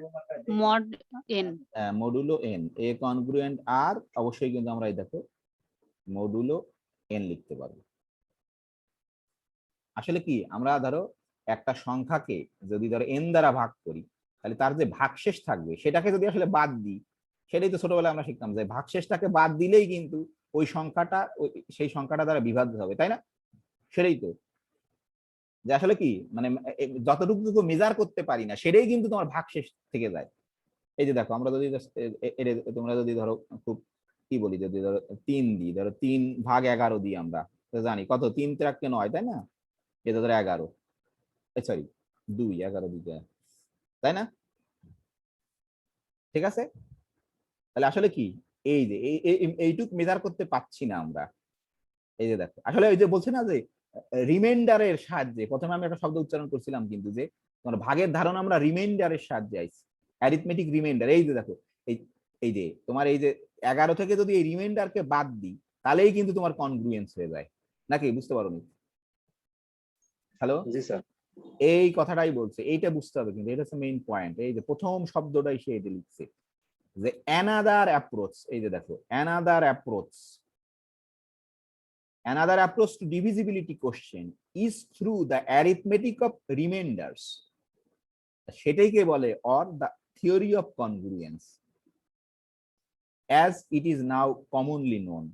মড এন। মডুলো এন, এ কনগ্রুয়েন্ট আর, অবশ্যই কিন্তু আমরা এই দেখো মডুলো এন লিখতে পারবো। আসলে কি, আমরা ধরো একটা সংখ্যাকে যদি ধরো এন দ্বারা ভাগ করি, তাহলে তার যে ভাগশেষ থাকবে সেটাকে যদি আসলে বাদ দিই, সেটাই তো ছোটবেলায় আমরা শিখতাম যে ভাগশেষটাকে বাদ দিলেই কিন্তু ওই সংখ্যাটা সেই সংখ্যাটা দ্বারা বিভাজ্য হবে, তাই না? সেটাই তো, যে আসলে কি মানে যতটুকু মেজার করতে পারি না সেটাই কিন্তু তোমার ভাগশেষ থেকে যায়। এই যে দেখো, আমরা যদি তোমরা যদি ধরো খুব কি বলি, যদি ধরো 3 দিই, ধরো 3/11 দিই, আমরা তো জানি কত, 3 × 9, তাই না? এটা ধরো 11, সরি 2/11 দিতে, তাই না? ঠিক আছে, তাহলে আসলে কি এই যে এইটুক মেজার করতে পারছি না আমরা। এই যে দেখো, আসলে ওই যে বলছে না যে রিমাইন্ডারের সাহায্যে, প্রথমে আমি একটা শব্দ উচ্চারণ করছিলাম কিন্তু, যে তোমার ভাগের ধারণা আমরা রিমাইন্ডারের সাহায্যে আইছি, অ্যারিথমেটিক রিমাইন্ডার। এই যে দেখো, এই এই যে তোমার এই যে 11 থেকে যদি এই রিমাইন্ডারকে বাদ দিই, তাহলেই কিন্তু তোমার কনগ্রুয়েন্স হয়ে যায়, নাকি? বুঝতে পারোনি? হ্যালো, জি স্যার। এই কথাটাই বলছে, এইটা বুঝতে হবে কিন্তু, এটা হচ্ছে মেইন পয়েন্ট। এই যে প্রথম শব্দটাই সে এটা লিখছে যে অ্যানাদার অ্যাপ্রোচ। এই যে দেখো, another approach, another approach to divisibility question is through the arithmetic of remainders, সেটাইকে বলে or the theory of congruence as it is now commonly known।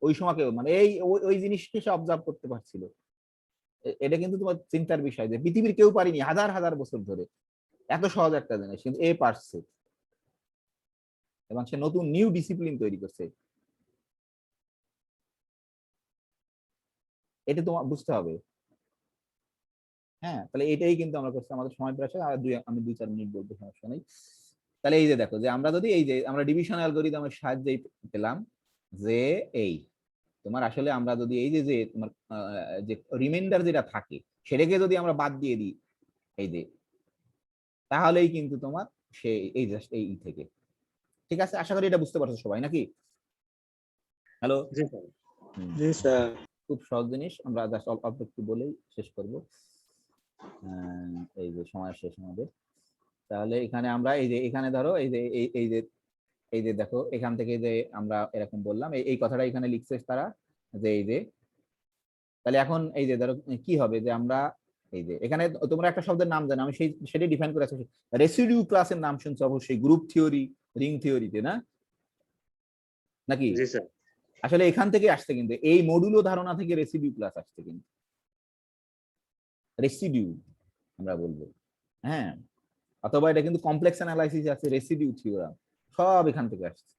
ওই সময় মানে এই ওই জিনিসকে সে অবজার্ভ করতে পারছিল। এটা কিন্তু তোমার চিন্তার বিষয় যে পৃথিবীর কেউ পারিনি হাজার হাজার বছর ধরে এত সহজ একটা জিনিস, কিন্তু এ পারছে, এবং সে নতুন নিউ ডিসিপ্লিন তৈরি করছে। এটা তোমার বুঝতে হবে। হ্যাঁ, তাহলে এটাই কিন্তু আমরা করছি। আমাদের সময় প্রায় শেষ, আর আমি 2-4 মিনিট বলতে, সমস্যা নেই। তাহলে এই যে দেখো, যে আমরা যদি এই যে আমরা ডিভিশন অ্যালগরিদমের সাহায্যে পেলাম যে এই তোমার আসলে আমরা যদি এই যে তোমার যে রিমাইন্ডার যেটা থাকে সেটাকে যদি আমরা বাদ দিয়ে দিই এই যে, তাহলেই কিন্তু তোমার সে এই জাস্ট এই থেকে, ঠিক আছে? আশা করি এটা বুঝতে পারছো সবাই, নাকি? হ্যালো, জি স্যার। জি স্যার। খুব সহজ জিনিস, আমরা জাস্ট অল্প একটু বলেই শেষ করব, এই যে সময় শেষ আমাদের। তাহলে এখানে আমরা এই যে এখানে ধরো এই যে এই যে দেখো, এখান থেকে যে আমরা এরকম বললাম, এই কথাটা এখানে লিখছে তারা, যে এই যে তাহলে এখন এই যে ধরো কি হবে, যে আমরা এই যে এখানে তোমরা একটা শব্দের নাম জানো, আমি সেটাই ডিফাইন করে আছি। রেসিডিউ ক্লাসের নাম শুনছো অবশ্যই, গ্রুপ থিওরি, রিং থিওরিতে, না নাকি? জি স্যার। আসলে এখান থেকে আসছে কিন্তু, এই মডুলো ধারণা থেকে রেসিডিউ ক্লাস আসছে কিন্তু, রেসিডিউ আমরা বলবো, হ্যাঁ। অথবা এটা কিন্তু কমপ্লেক্স অ্যানালাইসিস আছে, রেসিডিউ থিওরাম, সব এখান থেকে আসছে।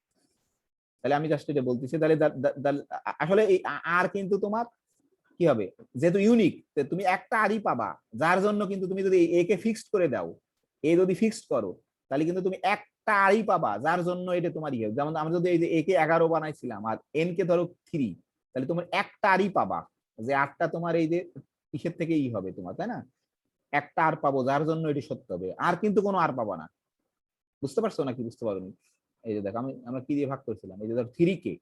তাহলে আমি জাস্ট এটা বলতেছি, তাহলে আসলে এই আর কিন্তু তোমার কি হবে, যেহেতু ইউনিক, তুমি একটা আরই পাবা, যার জন্য কিন্তু তুমি যদি এ কে ফিক্সড করে দাও, এ যদি ফিক্সড করো, তাহলে কিন্তু তুমি একটা আরই পাবা, যার জন্য এটা তোমার ইয়ে। যেমন আমরা যদি এই যে এ কে 11 বানাইছিলাম আর এন কে ধরো 3, তাহলে তোমার একটা আরই পাবা, যে আরটা তোমার এই যে কিসের থেকে ই হবে তোমার, তাই না? একটা আর পাবো, যার জন্য এটি সত্য হবে, আর কিন্তু কোনো আর পাবা না। বুঝতে পারছো নাকি? বুঝতে পারোনি? এই যে দেখো, আমরা কি দিয়ে ভাগ করছিলাম, এই যে ধর 3 কে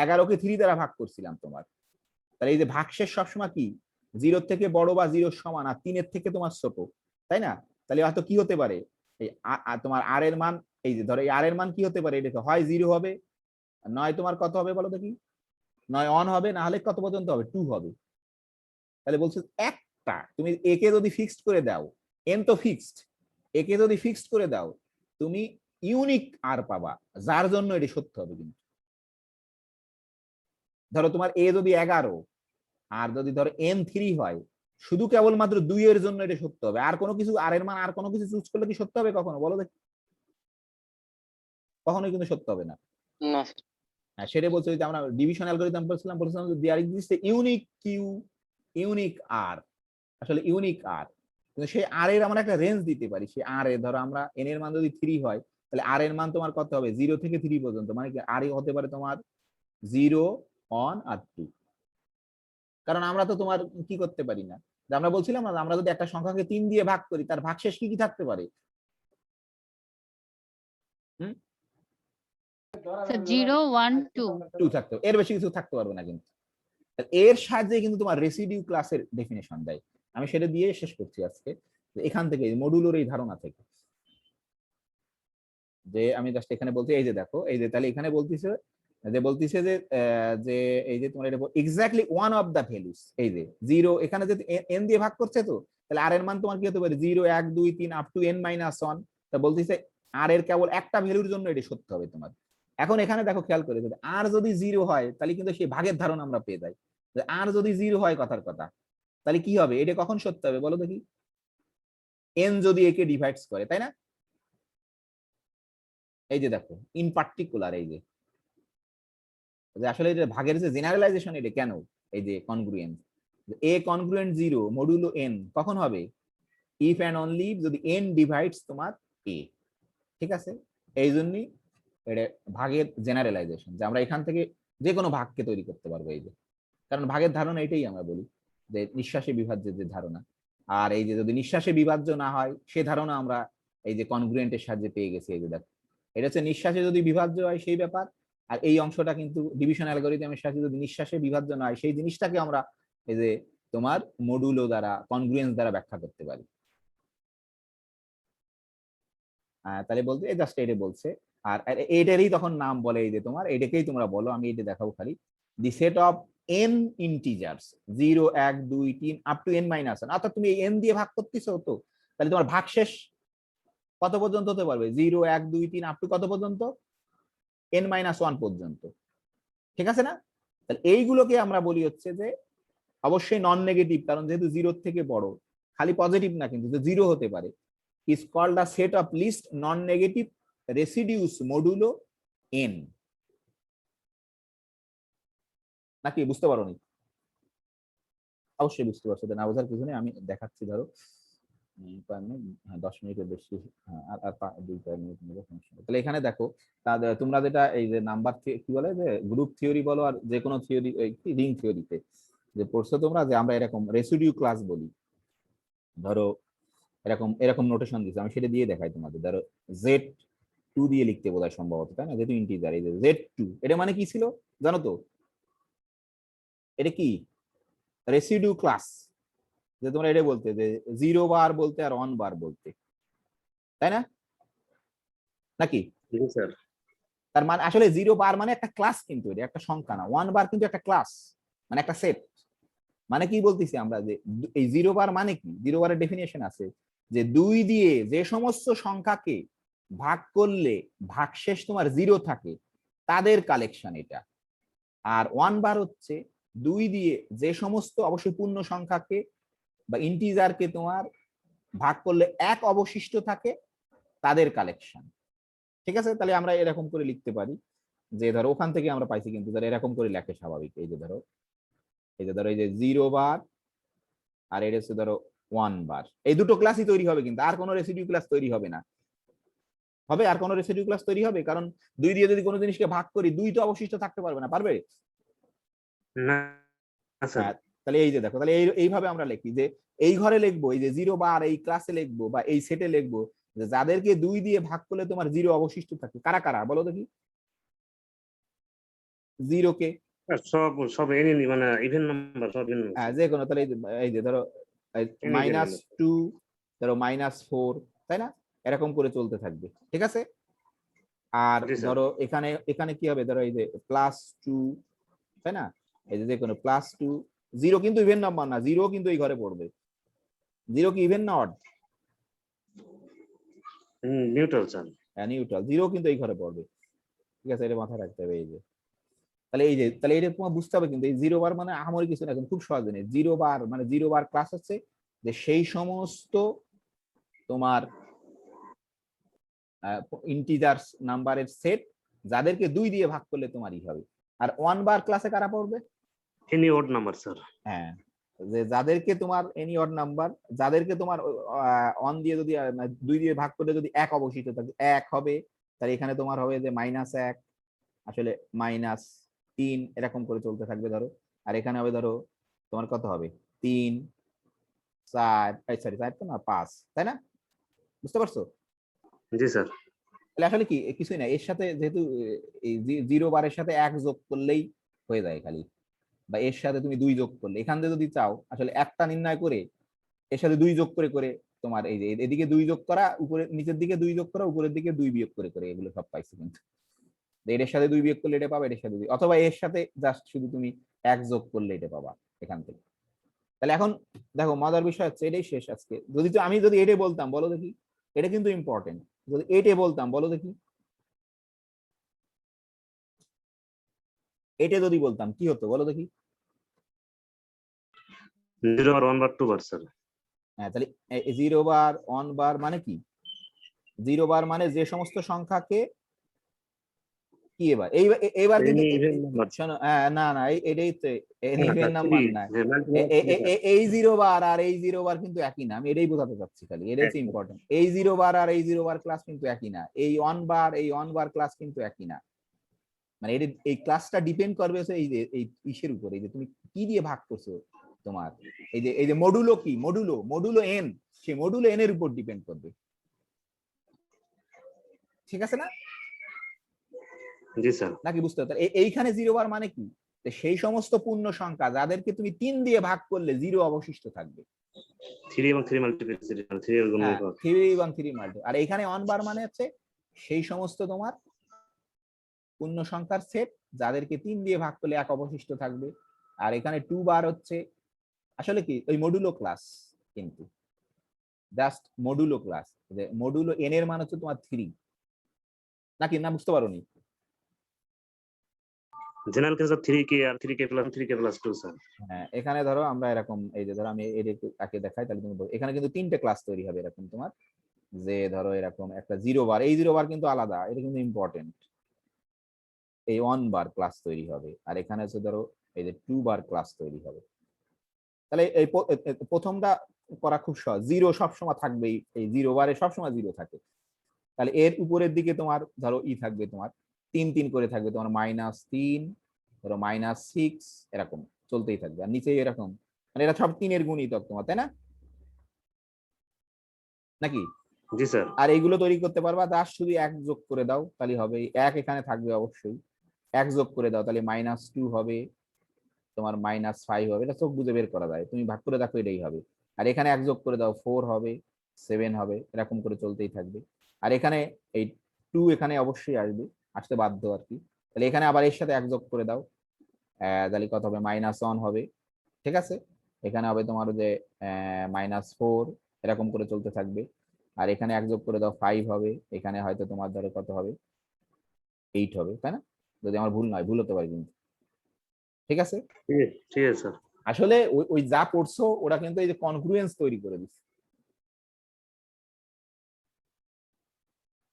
11 কে 3 দ্বারা ভাগ করছিলাম তোমার। তাহলে এই যে ভাগশেষ সবসময় কি 0 থেকে বড় বা 0 সমান, আর 3 এর থেকে তোমার ছোট, তাই না? তাহলে হয়তো কি হতে পারে, এই তোমার আর এর মান, এই যে ধরো এই আর এর মান কি হতে পারে, এটা হয় 0 হবে, নয় তোমার কত হবে বলো দেখি, নয় 1 হবে, না হলে কত পর্যন্ত হবে, 2 হবে। তাহলে বলছে একটা, তুমি একে যদি ফিক্সড করে দাও, এন তো ফিক্সড, একে যদি ফিক্সড করে দাও তুমি ইউনিক আর পাবা, যার জন্য এটি সত্য হবে। কিন্তু ধরো তোমার এ যদি 11 আর যদি ধরো এন 3 হয়, শুধু কেবলমাত্র 2 এর জন্য এটা সত্য হবে। আর কোনো কিছু, আর এর মান আর কোনো কিছু চুজ করলে কি সত্য হবে কখনো? বলো দেখি, কখনোই কিন্তু সত্য হবে না। না হ্যাঁ, সেটা বলছে যে আমরা ডিভিশন অ্যালগরিদম বলছিলাম যে there exist unique Q, unique R, আসলে ইউনিক আর, কিন্তু সেই আর এর আমরা একটা রেঞ্জ দিতে পারি। সেই আর এ ধরো আমরা এন এর মান যদি 3 হয়, তাহলে আর এর মান তোমার কত হবে? 0 থেকে 3 পর্যন্ত, মানে কি আর হতে পারে তোমার 0, 1 আর 2। কারণ আমরা তো তোমার কি করতে পারি না, যে আমরা বলছিলাম না, আমরা যদি একটা সংখ্যাকে 3 দিয়ে ভাগ করি, তার ভাগশেষ কি কি থাকতে পারে? So 0, 1, 2. 2 থাকতে, এর বেশি কিছু থাকতে পারবে না। কিন্তু এর সাহায্যে কিন্তু তোমার রেসিডিউ ক্লাসের ডেফিনেশন দেয়। আমি সেটা দিয়ে শেষ করছি আজকে, এখান থেকে মডুলোর এই ধারণা থেকে, যে আমি জাস্ট এখানে বলছি, এই যে দেখো, এই যে তাহলে এখানে বলতিছে যে এই যে তোমার এটা exactly one of the values, এই যে 0 এখানে যদি এন দিয়ে ভাগ করছে, তো তাহলে আর এর মান তোমার কি হতে পারে? 0, 1, 2, 3 আপ টু n-1। তা বলতিছে আর এর কেবল একটা ভ্যালুর জন্য এটা সত্য হবে তোমার। এখন এখানে দেখো, খেয়াল করে, যদি আর যদি 0 হয়, তাহলে কিন্তু সেই ভাগের ধারণা আমরা পেয়ে যাই, যে আর যদি 0 হয় কথার কথা, তাহলে কি হবে? এটা কখন সত্য হবে বলো দেখি? এন যদি একে ডিভাইডস করে, তাই না? এই যে দেখো ইন পার্টিকুলার, এই যে আসলে এটা ভাগের যে জেনারেলাইজেশন, এটা কেন? এই যে কনগ্রুয়েন্স, এ কনগ্রুয়েন্ট 0 মডুলো n কখন হবে? ইফ এন্ড অনলি যদি n ডিভাইডস তোমার a। ঠিক আছে, এই জন্যই এটা ভাগের জেনারেলাইজেশন, যে আমরা এখান থেকে যে কোনো ভাগকে তৈরি করতে পারবো। এই যে কারণ ভাগের ধারণা এটাই আমরা বলি, যে নিঃশ্বাসে বিভাজ্যের যে ধারণা। আর এই যে যদি নিঃশ্বাসে বিভাজ্য না হয়, সে ধারণা আমরা এই যে কনগ্রুয়েন্টের সাহায্যে পেয়ে গেছি। এই যে দেখো, এটা হচ্ছে নিঃশ্বাসে যদি বিভাজ্য হয় সেই ব্যাপার, আর এই অংশটা কিন্তু ডিভিশন অ্যালগরিদমের সাথে যদি নিঃশ্বাসে বিভাজ্য না হয়, সেই জিনিসটাকে আমরা এই যে তোমার মডুলো দ্বারা, কনগ্রুয়েন্স দ্বারা ব্যাখ্যা করতে পারি। তাহলে বলতে জাস্ট এটা বলছে, আর এটারই তখন নাম বলে, এই যে তোমার এটাকেই তোমরা বলো, আমি এটা দেখাবো খালি, the set of n integers 0, 1, 2, 3 up to n-1। অর্থাৎ তুমি এই n দিয়ে ভাগ করতেছো, তো তাহলে তোমার ভাগশেষ কত পর্যন্ত হতে পারবে? 0, 1, 2, 3 আপ টু কত পর্যন্ত? n-1 পর্যন্ত। ঠিক আছে না? তাহলে এইগুলোকে আমরা বলি হচ্ছে যে অবশ্যই নন নেগেটিভ, কারণ যেহেতু 0 থেকে বড়, খালি পজিটিভ না কিন্তু, যে 0 হতে পারে, is called a set of least non-negative residues modulo n। নাকি বুঝতে পারোনি? অবশ্যই বুঝতে পারছো, না বোঝার কিছু নেই, আমি দেখাচ্ছি। ধরো 10 মিনিটের বেশি, আর 2 মিনিট নেবো, তাহলে এখানে দেখো, তোমরা যেটা এই যে নাম্বার কি বলে, যে গ্রুপ থিওরি বলো, আর যে কোনো থিওরি, রিং থিওরিতে যে পড়ছো তোমরা, যে আমরা এরকম রেসিডিউ ক্লাস বলি। ধরো এরকম এরকম নোটেশন দিচ্ছে, আমি সেটা দিয়ে দেখাই তোমাদের। ধরো Z2 দিয়ে লিখতে বোধহয় সম্ভবত, তাই না? যেহেতু ইন্টিজার, এই যে Z2, এটা মানে কি ছিল জানো তো? এটা কি? রেসিডিউ ক্লাস, যে তোমরা এটা বলতে, যে 0 বার বলতে আর 1 বার বলতে, তাই না? নাকি? স্যার তার মানে আসলে 0 বার মানে একটা ক্লাস, কিন্তু এটা একটা সংখ্যা না। 1 বার কিন্তু একটা ক্লাস, মানে একটা সেট। মানে কি বলতেছি আমরা, যে এই 0 বার মানে কি? 0 বারের ডেফিনেশন আছে, যে 2 দিয়ে যে সমস্ত সংখ্যাকে ভাগ করলে ভাগশেষ তোমার 0 থাকে, তাদের কালেকশন এটা। আর 1 বার হচ্ছে 2 দিয়ে যে সমস্ত অবশ্যই পূর্ণ সংখ্যাকে বা ইন্টিজারকে তোমার ভাগ করলে 1 অবশিষ্ট থাকে, তাদের কালেকশন। ঠিক আছে, তাহলে আমরা এরকম করে লিখতে পারি, যে ধরো ওখান থেকে আমরা পাইছি, কিন্তু ধরো এরকম করে লেখে স্বাভাবিক। এই যে ধরো, এই যে ধরো, এই যে 0 বার আর এটা হচ্ছে ধরো 1 বার, এই দুটো ক্লাসই তৈরি হবে, কিন্তু আর কোনো রেসিডিউ ক্লাস তৈরি হবে না। হবে আর কোনো রেসিডিউ ক্লাস তৈরি হবে? কারণ 2 দিয়ে যদি কোনো জিনিসকে ভাগ করি, 2 তো অবশিষ্ট থাকতে পারবে না, পারবে? না স্যার, তাহলে এই যে দেখো, তাহলে এইভাবে আমরা লিখি, যে এই ঘরে লিখবো, এই যে 0 বার এই ক্লাসে লিখবো, বা এই সেটে লিখবো, যে যাদেরকে 2 দিয়ে ভাগ করলে তোমার 0 অবশিষ্ট থাকে। কারা কারা বলো দেখি? 0 কে সব সব এন মানে ইভেন নাম্বার, সব ইভেন যে কোনো, তাহলে এই যে ধরো -2, ধরো -4, তাই না? এরকম করে চলতে থাকবে। ঠিক আছে, আর ধরো এখানে এখানে কি হবে? ধরো এই যে +2, তাই না? এই যে কোনো +2, জিরো কিন্তু ইভেন নাম্বার না, জিরো কিন্তু এই ঘরে পড়বে। জিরো কি ইভেন না অড? Neutral sir. হ্যাঁ নিউট্রাল, জিরো কিন্তু এই ঘরে পড়বে। ঠিক আছে, এটা মাথায় রাখতে হবে। এই যে তাহলে এই যে তাহলে এটা তোমার বুঝতে হবে কিন্তু এই জিরো বার মানে আহামরি কিছু না, কিন্তু খুব সহজ জিনিস। জিরো বার মানে জিরো বার ক্লাস হচ্ছে যে সেই সমস্ত তোমার ইন্টিজার্স নাম্বারের সেট যাদেরকে 2 দিয়ে ভাগ করলে তোমারই হবে। আর 1 বার ক্লাসে কারা পড়বে? Any odd number sir. হ্যাঁ, যে যাদেরকে তোমার এনি অড নাম্বার, যাদেরকে তোমার 1 দিয়ে যদি 2 দিয়ে ভাগ করলে যদি 1 অবশিষ্ট থাকে 1 হবে, তাহলে এখানে তোমার হবে যে -1 আসলে -3 এরকম করে চলতে থাকবে ধরো। আর এখানে হবে ধরো তোমার কত হবে 3 4 সরি 4 তো না 5, তাই না? বুঝতে পারছো? জি স্যার। তাহলে আসলে কি কিছুই না, এর সাথে যেহেতু এই জিরো বারের সাথে 1 যোগ করলেই হয়ে যায় খালি, বা এর সাথে তুমি 2 যোগ করলে, এখান থেকে যদি চাও আসলে একটা নির্ণয় করে এর সাথে 2 যোগ করে করে তোমার এই যে এদিকে 2 যোগ করা, উপরে নিচের দিকে 2 যোগ করা, উপরের দিকে 2 বিয়োগ করে করে এগুলো সব পাইছি। কিন্তু এর সাথে 2 বিয়োগ করলে এটা পাবা, এর সাথে 2, অথবা এর সাথে জাস্ট শুধু তুমি 1 যোগ করলে এটা পাবা এখান থেকে। তাহলে এখন দেখো মজার বিষয় হচ্ছে এটাই শেষ আজকে। আমি যদি এটাই বলতাম, বলো দেখি, এটা কিন্তু ইম্পর্টেন্ট, যদি এটাই বলতাম বলো দেখি, এটা যদি বলতাম কি হতো বলো দেখি? 0 বার 1 বার 2 বার স্যার। হ্যাঁ, তাহলে 0 বার 1 বার মানে কি? 0 বার মানে যে সমস্ত সংখ্যাকে কি এইবার কিন্তু ইভেন নাম্বার। শোনো, না না এটাই তো ইভেন আচ্ছা, নাম্বার 3 না। যে multiple এই 0 বার আর এই 0 বার কিন্তু একই না, আমি এটাই বোঝাতে চাচ্ছি খালি, এটাই হচ্ছে ইম্পর্টেন্ট। এই 0 বার আর এই 0 বার ক্লাস কিন্তু একই না, এই 1 বার এই 1 বার ক্লাস কিন্তু একই না। মানে এই ক্লাসটা ডিপেন্ড করবে এই যে এই ইসের উপরে, এই যে তুমি কি দিয়ে ভাগ করছো তোমার এই যে মডুলো কি, মডুলো এন, সেই মডুলো এন এর উপর ডিপেন্ড করবে। ঠিক আছে না? জি স্যার। নাকি বুঝতে পারছো? এইখানে 0 বার মানে কি, সেই সমস্ত পূর্ণ সংখ্যা যাদেরকে তুমি 3 দিয়ে ভাগ করলে 0 অবশিষ্ট থাকবে। 3 এবং 3 মাল্টিপ্লিসিটি 3 এর গুণ হ্যাঁ, বিভাগ। 3 এবং 3 মাল্টি। আর এখানে 1 বার মানে হচ্ছে সেই সমস্ত তোমার পূর্ণ সংখ্যার সেট যাদেরকে 3 দিয়ে ভাগ করলে 1 অবশিষ্ট থাকবে। আর এখানে 2 বার হচ্ছে আসলে কি ওই মডুলো ক্লাস, কিন্তু জাস্ট মডুলো ক্লাস, যে মডুলো এন এর মান হচ্ছে তোমার 3, নাকি না বুঝতে পারোনি? জেনারেল কেস 3k আর 3k plus 3k plus 2 sir. হ্যাঁ, এখানে ধরো আমরা এরকম এই যে ধরো আমি এটাকে দেখাই, তাহলে তুমি এখানে কিন্তু 3টে ক্লাস তৈরি হবে এরকম তোমার, যে ধরো এরকম একটা 0 বার, এই 0 বার কিন্তু আলাদা, এটা কিন্তু ইম্পর্টেন্ট। এই 1 বার ক্লাস তৈরি হবে, আর এখানে হচ্ছে ধরো এই যে 2 বার ক্লাস তৈরি হবে। তাহলে এই প্রথমটা করা খুব সহজ, 0 সবসময় থাকবে, এই 0 বারে সবসময় 0 থাকে। তাহলে এর উপরের দিকে তোমার ধরো থাকবে তোমার 3 3 করে থাকবে তোমার -3, ধরো -6 এরকম চলতেই থাকবে। আর নিচে এরকম, মানে এটা সব 3 এর গুণিতক তোমার, তাই না? নাকি? জি স্যার। আর এইগুলো তৈরি করতে পারবা, তার শুধু 1 যোগ করে দাও তাহলে হবে, 1 এখানে থাকবে অবশ্যই, 1 যোগ করে দাও তাহলে -2 হবে, তোমার -5 হবে, এটা চোখ বুঝে বের করা যায়, তুমি ভাগ করে দেখো এটাই হবে। আর এখানে 1 যোগ করে দাও 4 হবে, 7 হবে, এরকম করে চলতেই থাকবে। আর এখানে এই 2 এখানে অবশ্যই আসতে বাধ্য আর কি। তাহলে এখানে আবার এর সাথে 1 যোগ করে দাও, তাহলে কত হবে -1 হবে। ঠিক আছে, এখানে হবে তোমার যে -4, এরকম করে চলতে থাকবে। আর এখানে 1 যোগ করে দাও 5 হবে, এখানে হয়তো তোমার ধরো কত হবে 8 হবে, তাই না? যদি আমার ভুল নয়, ভুল হতে পারে কিন্তু। ঠিক আছে, ঠিক আছে স্যার। আসলে ওই যা পড়ছো ওরা কিন্তু এই যে কনগ্রুয়েন্স তৈরি করে দিচ্ছে,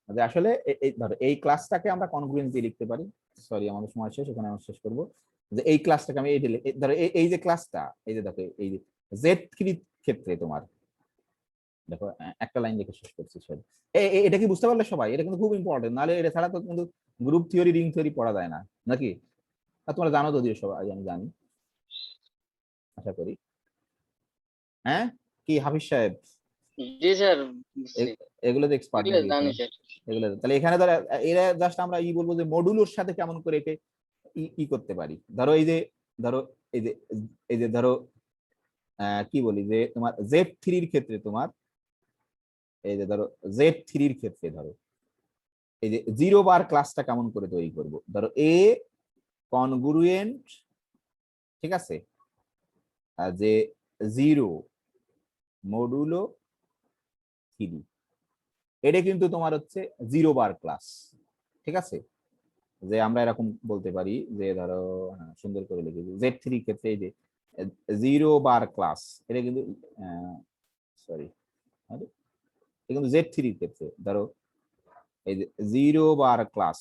যে আসলে এই ধরো এই ক্লাসটাকে আমরা কনগ্রুয়েন্স দিয়ে লিখতে পারি। সরি আমাদের সময় শেষ, এখানে আমরা শেষ করব। যে এই ক্লাসটাকে আমি ধরো এই যে ক্লাসটা, এই যে দেখো এই যে Z3 ক্ষেত্রে তোমার দেখো একটা লাইন লিখে শেষ করছি। সরি, এটা কি বুঝতে পারলে সবাই? এটা কিন্তু খুব ইম্পর্টেন্ট, নাহলে এটা ছাড়া তো কিন্তু গ্রুপ থিওরি রিং থিওরি পড়া যায় না, নাকি? তোমরা জানো যদিও সবাই, আমি জানি, আশা করি। হ্যাঁ, কি হাফিজ সাহেব? জি স্যার। এগুলো তো এক্সপার্ট নাকি? জানি স্যার। এগুলো তাহলে এখানে ধরো এরা জাস্ট আমরা বলবো যে মডুলোর সাথে কেমন করে একে করতে পারি। ধরো এই যে ধরো এই যে ধরো কি বলি যে তোমার Z3 এর ক্ষেত্রে তোমার এই যে ধরো Z3 এর ক্ষেত্রে ধরো এই যে 0 বার ক্লাসটা কেমন করে তৈরি করব। ধরো A কনগ্রুয়েন্ট, ঠিক আছে, যে 0 মডুলো 3, এটা কিন্তু তোমার হচ্ছে 0 বার ক্লাস, ঠিক আছে? যে আমরা এরকম বলতে পারি যে ধরো সুন্দর করে লিখেছি Z3 ক্ষেত্রে এই যে 0 বার ক্লাস, এটা কিন্তু সরি এটা কিন্তু Z3 ক্ষেত্রে ধরো এই যে 0 বার ক্লাস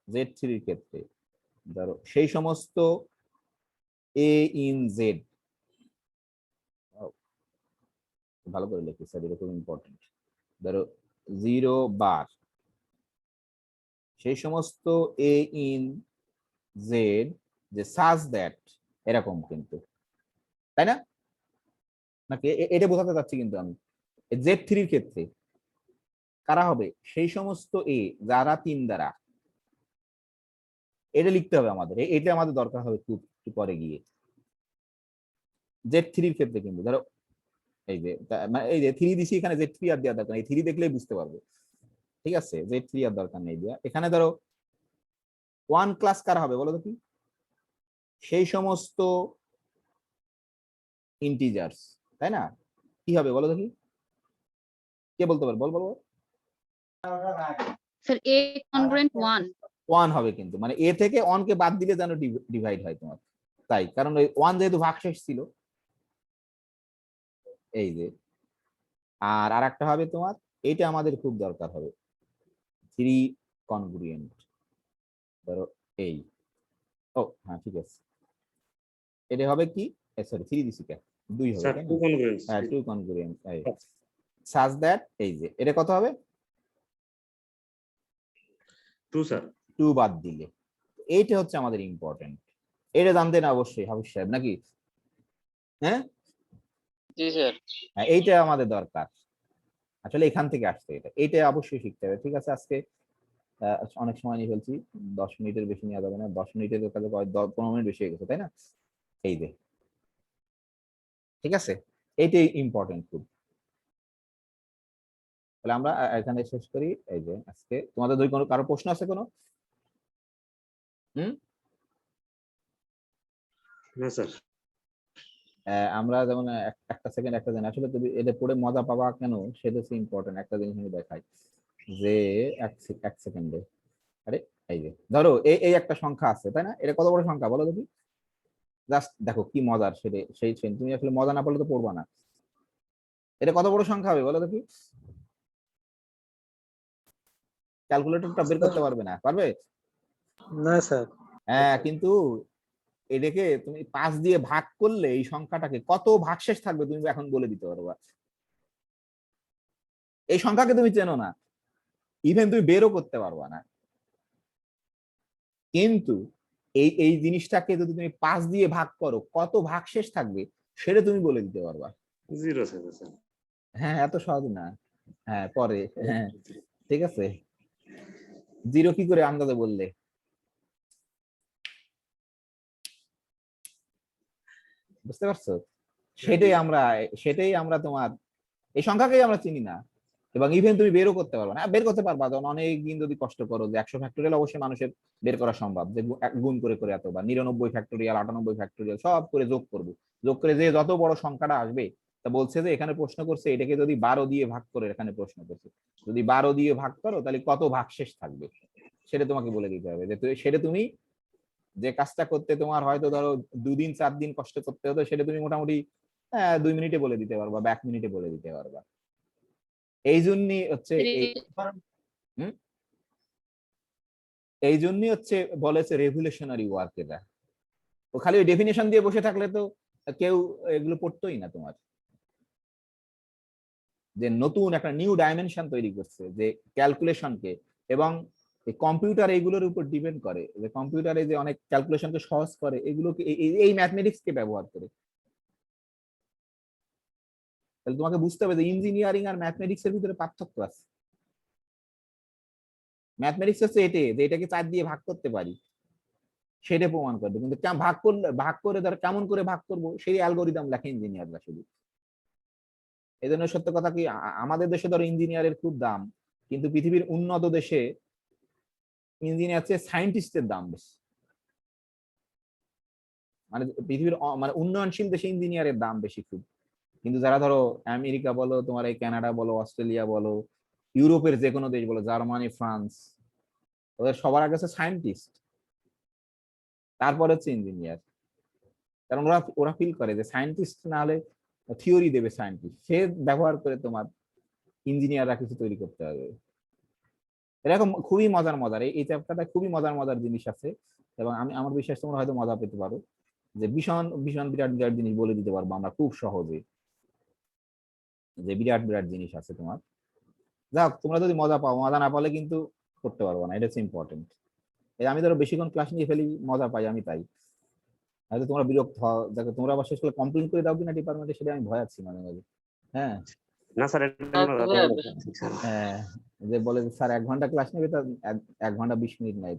Z3 ক্ষেত্রে ধরো সেই সমস্ত A in Z, ভালো করে লিখি স্যার, এটা খুব ইম্পর্টেন্ট। ধরো 0 বার সেই সমস্ত A in Z যে such that, এরকম কিন্তু, তাই না? নাকি এটা বোঝাতে চাচ্ছি কিন্তু আমি Z3 এর ক্ষেত্রে কারা হবে? সেই সমস্ত A যারা 3 দ্বারা, এটা লিখতে হবে আমাদের, এটা আমাদের দরকার হবে একটু পরে গিয়ে। Z3 এর ক্ষেত্রে কিন্তু ধরো এই যে এই যে 3 দিছি, এখানে Z3 আর দেওয়ার দরকার নেই, 3 দেখলেই বুঝতে পারবে, ঠিক আছে? Z3 আর দরকার নেই দেওয়া। এখানে ধরো 1 ক্লাস কারা হবে বলো তো কি? সেই সমস্ত ইন্টিজার্স, তাই না? কি হবে বলো দেখি, কে বলতে পারবে? বল বলো। Sir A congruent 1. 1 হবে কিন্তু, মানে এ থেকে 1 কে বাদ দিলে যেন ডিভাইড হয় তোমার, তাই, কারণ ওই 1 যেহেতু ভাগশেষ ছিল, এই যে। আর আরেকটা হবে তোমার, এটা আমাদের খুব দরকার হবে 3 কনগ্রুয়েন্ট, ধরো এই, ও হ্যাঁ ঠিক আছে, এটা হবে কি, সরি 3 দিছি কে 2 হবে, স্যার তাই না? টু কনগ্রেন্স হ্যাঁ 2 কনগ্রুয়েন্ট, এই such that, এই যে এটা কত হবে? 2 স্যার 2 বাদ দিলে, এইটা হচ্ছে আমাদের ইম্পর্টেন্ট। এটা জানতে না অবশ্যই হাফিজ সাহেব নাকি? হ্যাঁ জি স্যার। হ্যাঁ, এইটা আমাদের দরকার, আসলে এখান থেকে আসছে এটা, এইটা অবশ্যই শিখতে হবে। ঠিক আছে, আজকে অনেক সময় নিয়ে ফেলছি, 10 মিনিটের বেশি নেওয়া যাবে না, 10 মিনিটের কাছে 15 মিনিট বেশি হয়ে গেছে, তাই না? এই যে, ঠিক আছে, এইটাই ইম্পর্টেন্ট খুব। তাহলে আমরা এখানে শেষ করি। এই যে আজকে তোমাদের যদি কোনো কারো প্রশ্ন আছে কোনো? না স্যার। আমরা যেমন একটা সেকেন্ড একটা জিনিস, আসলে তুমি এটা পড়ে মজা পাবা কেন সেটা হচ্ছে ইম্পর্টেন্ট। একটা জিনিস আমি দেখাই যে এক সেকেন্ডে, আরে এই যে ধরো এই একটা সংখ্যা আছে, তাই না? এটা কত বড় সংখ্যা বলো দেখি, জাস্ট দেখো কি মজার, সেটা সেই তুমি আসলে মজা না পড়লে তো পড়বা না। এটা কত বড় সংখ্যা হবে বলো দেখি? ক্যালকুলেটরটা বের করতে পারবে না? পারবে? না স্যার। হ্যাঁ, কিন্তু এটাকে তুমি 5 দিয়ে ভাগ করলে এই সংখ্যাটাকে কত ভাগশেষ থাকবে তুমি এখন বলে দিতে পারবা। এই সংখ্যাকে তুমি চেনো না, ইভেন তুমি বেরও করতে পারবা না, কিন্তু এই জিনিসটাকে যদি তুমি 5 দিয়ে ভাগ করো কত ভাগশেষ থাকবে সেটা তুমি বলে দিতে পারবা। 0 স্যার। হ্যাঁ, এত সহজ না। হ্যাঁ পরে, হ্যাঁ ঠিক আছে। 0 কি করে আন্দাজে বললে? বুঝতে পারছো? সেটাই আমরা তোমার এই সংখ্যাকেই আমরা চিনি না, এবং ইভেন তুমি বেরও করতে পারবে না। বের করতে পারবা যখন অনেক দিন যদি কষ্ট করো, যে 100 ফ্যাক্টোরিয়াল অবশ্যই মানুষের বের করা সম্ভব, যে গুণ করে করে এত, বা 99 ফ্যাক্টোরিয়াল 98 ফ্যাক্টোরিয়াল সব করে যোগ করবো, যোগ করে যে যত বড় সংখ্যাটা আসবে, তা বলছে যে এখানে প্রশ্ন করছে এটাকে যদি 12 দিয়ে ভাগ করে, এখানে প্রশ্ন করছে যদি 12 দিয়ে ভাগ করো তাহলে কত ভাগশেষ থাকবে সেটা তোমাকে বলে দিতে হবে। যে সেটা তুমি যে কাজটা করতে তোমার হয়তো ধরো 2 দিন 4 দিন কষ্ট করতে হতো, সেটা তুমি মোটামুটি 2 মিনিটে বলে দিতে পারবা বা 1 মিনিটে বলে দিতে পারবা। এই জন্যই হচ্ছে এই জন্যই হচ্ছে বলেছে রেভলিউশনারি ওয়ার্ক। এটা তো খালি ওই ডেফিনেশন দিয়ে বসে থাকলে তো কেউ এগুলো পড়তোই না। তোমার যে নতুন একটা নিউ ডাইমেনশন তৈরি করছে যে ক্যালকুলেশনকে, এবং কম্পিউটার এইগুলোর উপর ডিপেন্ড করে, যে কম্পিউটারে যে অনেক ক্যালকুলেশনকে সহজ করে, এগুলোকে এই ম্যাথমেটিক্স কে ব্যবহার করে। তাহলে তোমাকে বুঝতে হবে যে ইঞ্জিনিয়ারিং আর ম্যাথমেটিক্স এর ভিতরে পার্থক্য আছে। ম্যাথমেটিক্স হচ্ছে এটাই যে এটাকে 4 দিয়ে ভাগ করতে পারি, সেটা প্রমাণ করবে, কিন্তু ভাগ করে ধর কেমন করে ভাগ করবো সেই অ্যালগোরিদম লেখে ইঞ্জিনিয়াররা শুধু। এই জন্য সত্য কথা কি, আমাদের দেশে ধরো ইঞ্জিনিয়ারের খুব দাম, কিন্তু পৃথিবীর উন্নত দেশে ইঞ্জিনিয়ার চেয়ে সায়েন্টিস্টের দাম বেশি। মানে পৃথিবীর মানে উন্নয়নশীল দেশে ইঞ্জিনিয়ারের দাম বেশি খুব, কিন্তু যারা ধরো আমেরিকা বলো, তোমার এই কানাডা বলো, অস্ট্রেলিয়া বলো, ইউরোপের যে কোনো দেশ বলো, জার্মানি, ফ্রান্স, ওদের সবার আগে হচ্ছে সায়েন্টিস্ট, তারপরে হচ্ছে ইঞ্জিনিয়ার। কারণ ওরা ওরা ফিল করে যে সায়েন্টিস্ট না হলে থিওরি দেবে সায়েন্টিস্ট, সে ব্যবহার করে তোমার ইঞ্জিনিয়াররা কিছু তৈরি করতে হবে। এরকম খুবই মজার এই চ্যাপ্টারটা খুবই মজার জিনিস আছে, এবং আমি আমার বিশ্বাস তোমরা হয়তো মজা পেতে পারো, যে ভীষণ ভীষণ বিরাট জিনিস বলে দিতে পারবো আমরা খুব সহজে, যে বিরাট জিনিস আছে তোমার। যাক, তোমরা যদি মজা পাও, মজা না পালে কিন্তু করতে পারবো না, এটা হচ্ছে ইম্পর্টেন্ট। আমি ধরো বেশিক্ষণ ক্লাস নিয়ে ফেলি, মজা পাই আমি তাই, হয়তো তোমরা বিরক্ত হও। দেখো তোমরা আবার শেষ করে কমপ্লেন করে দাও কিনা ডিপার্টমেন্টে, সেটা আমি ভয় আছি মাঝে মাঝে। হ্যাঁ না স্যার, হ্যাঁ, যে বলে যে স্যার 1 ঘন্টা ক্লাস নেবে, তার 1 ঘন্টা 20 মিনিট নাই।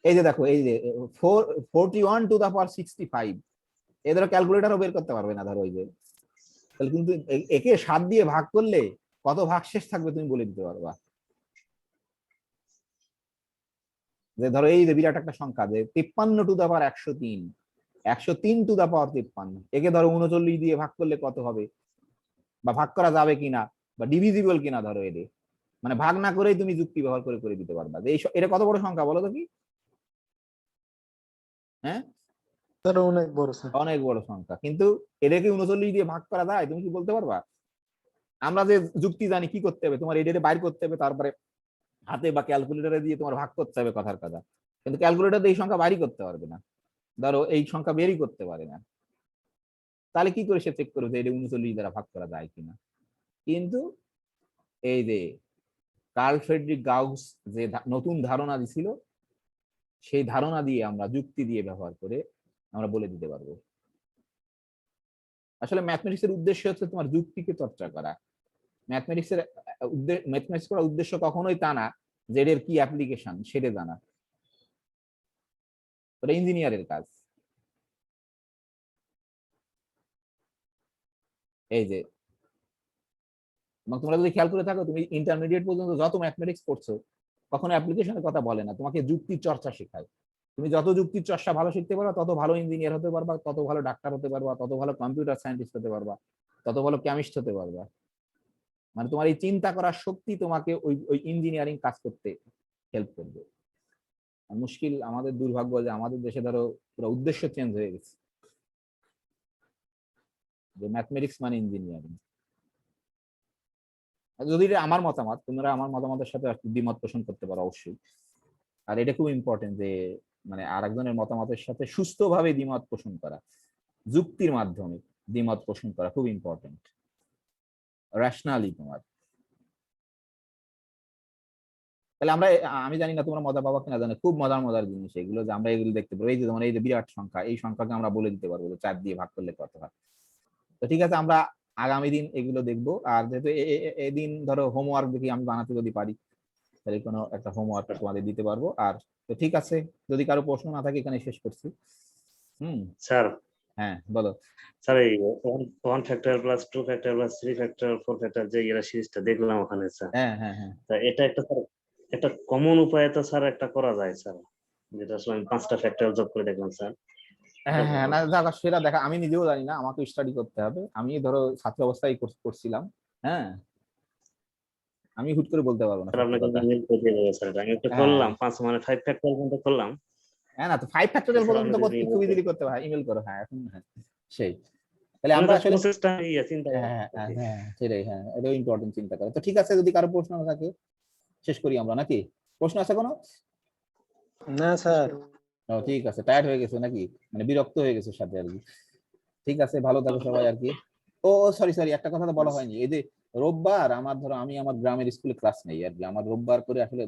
এই যে দেখো, এই যে 41 টু দা পাওয়ার 65, এদের ক্যালকুলেটরও বের করতে পারবে না ধরো। ওই যে তাহলে কিন্তু একে 7 দিয়ে ভাগ করলে কত ভাগ শেষ থাকবে তুমি বলে দিতে পারবা। যে ধরো এই যে বিরাট একটা সংখ্যা, যে 53 to the power 103, 103 to the পাওয়ার 53, একে ধরো 39 দিয়ে ভাগ করলে কত হবে, বা ভাগ করা যাবে কিনা, বা ডিভিজিবল কিনা ধরো এদের, মানে ভাগ না করেই তুমি যুক্তি ব্যবহার করে করে দিতে পারবা। এটা কত বড় সংখ্যা বলো তো কি? হ্যাঁ, স্যার অনেক বড় স্যার। অনেক বড় সংখ্যা, কিন্তু এটাকে 39 দিয়ে ভাগ করা যায়, তুমি কি বলতে পারবা? আমরা যে যুক্তি জানি কি করতে হবে, তোমার এটারে বাইর করতে হবে, তারপরে হাতে বা ক্যালকুলেটরে দিয়ে তোমার ভাগ করতে হবে কথার কথা, কিন্তু ক্যালকুলেটর এই সংখ্যা বাইরই করতে পারবে না, ধরো এই সংখ্যা বেরই করতে পারে না। তাহলে কি করে সে চেক করবে যে এটা 39 দ্বারা ভাগ করা যায় কিনা? কিন্তু এই যে কার্ল ফ্রেডরিক গাউস যে নতুন ধারণা দিছিল, সেই ধারণা দিয়ে আমরা যুক্তি দিয়ে ব্যবহার করে আমরা বলে দিতে পারবো। আসলে ম্যাথমেটিক্সের উদ্দেশ্য হচ্ছে তোমার যুক্তিকে চর্চা করা। ম্যাথমেটিক্স করার উদ্দেশ্য কখনোই তা না যে এর কি অ্যাপ্লিকেশন সেটা জানা, ওটা ইঞ্জিনিয়ারের কাজ। এই যে তোমরা যদি খেয়াল করে থাকো, তুমি ইন্টারমিডিয়েট পর্যন্ত যত ম্যাথমেটিক্স পড়ছো, কখনো অ্যাপ্লিকেশনের কথা বলে না, তোমাকে যুক্তির চর্চা শেখায়। তুমি যত যুক্তির চর্চা ভালো শিখতে পারবা, তত ভালো ইঞ্জিনিয়ার হতে পারবা, তত ভালো ডাক্তার হতে পারবা, তত ভালো কম্পিউটার সায়েন্টিস্ট হতে পারবা, তত ভালো কেমিস্ট হতে পারবা। মানে তোমার এই চিন্তা করার শক্তি তোমাকে ওই ওই ইঞ্জিনিয়ারিং কাজ করতে হেল্প করবে। মুশকিল, আমাদের দুর্ভাগ্য যে আমাদের দেশে ধরো পুরো উদ্দেশ্য চেঞ্জ হয়ে গেছে, যে ম্যাথমেটিক্স মানে ইঞ্জিনিয়ারিং। যদি এটা আমার মতামত, তোমরা আমার মতামতের সাথে দ্বিমত পোষণ করতে পারো অবশ্যই। আর এটা খুব ইম্পর্টেন্ট যে মানে আরেকজনের মতামতের সাথে সুস্থভাবে দ্বিমত পোষণ করা, যুক্তির মাধ্যমে দ্বিমত পোষণ করা খুব ইম্পর্টেন্ট, রেশনালি তোমার। তাহলে আমরা, আমি জানি না তোমরা মজা পাবা কিনা জানি, খুব মজার জিনিস এগুলো, যে আমরা এগুলো দেখতে পাবো। এই যে তোমার এই যে বিরাট সংখ্যা, এই সংখ্যাকে আমরা বলে দিতে পারবো যে 4 দিয়ে ভাগ করলে কত হয়। তো ঠিক আছে, আমরা আগামী দিন এগুলো দেখবো। আর যেহেতু এদিন ধরো হোমওয়ার্ক দেখি আমি বানাতে যদি পারি, তাহলে কোনো একটা হোমওয়ার্ক তোমাদের দিতে পারবো। আর তো ঠিক আছে, যদি কারো প্রশ্ন না থাকে এখানে শেষ করছি। স্যার। হ্যাঁ বলো স্যার, এই 1 factor plus 2 factor plus 3 factor 4 factor যে এরা সিরিজটা দেখলাম ওখানে স্যার, হ্যাঁ তা এটা একটা স্যার একটা কমন উপায়ে তো স্যার একটা করা যায় স্যার, যেটা আসলে আমি 5টা ফ্যাক্টর যোগ করে দেখলাম স্যার। হ্যাঁ না দেখা, সেটা দেখা আমি নিজেও জানি না, আমাকে স্টাডি করতে হবে। আমি ধরো ছাত্র অবস্থায় করছিলাম। হ্যাঁ, আমি হুট করে বলতে পারবো না স্যার সত্যি আপনাকে কথা। ইমেল করে দিয়ে দেবো স্যার, এটা আমি একটা করলাম 5 মানে 5 ফ্যাক্টর পর্যন্ত করলাম। হ্যাঁ না, তো 5 ফ্যাক্টরিয়াল স্যার পর্যন্ত আপনি করতে যদি খুব ইজিলি করতে পারো, ইমেল করো। হ্যাঁ এখন হ্যাঁ সেই, তাহলে আমি আমরা তো আসলে প্রসেসটা চিন্তা সেটাই। হ্যাঁ, এটাও ইম্পর্টেন্ট চিন্তা করো। তো ঠিক আছে, যদি কারো প্রশ্ন থাকে শেষ করি আমরা নাকি? প্রশ্ন আছে কোনো? না স্যার। ও ঠিক আছে, টায়ার্ড হয়ে গেছে নাকি, মানে বিরক্ত হয়ে গেছে সাথে আর কি। ঠিক আছে, ভালো থাকো সবাই আর কি। ও সরি একটা কথা তো বলা হয়নি, এই যে রোববার আমার ধরো আমি আমার গ্রামের স্কুলে ক্লাস নেই আর কি, আমার রোববার করে আসলে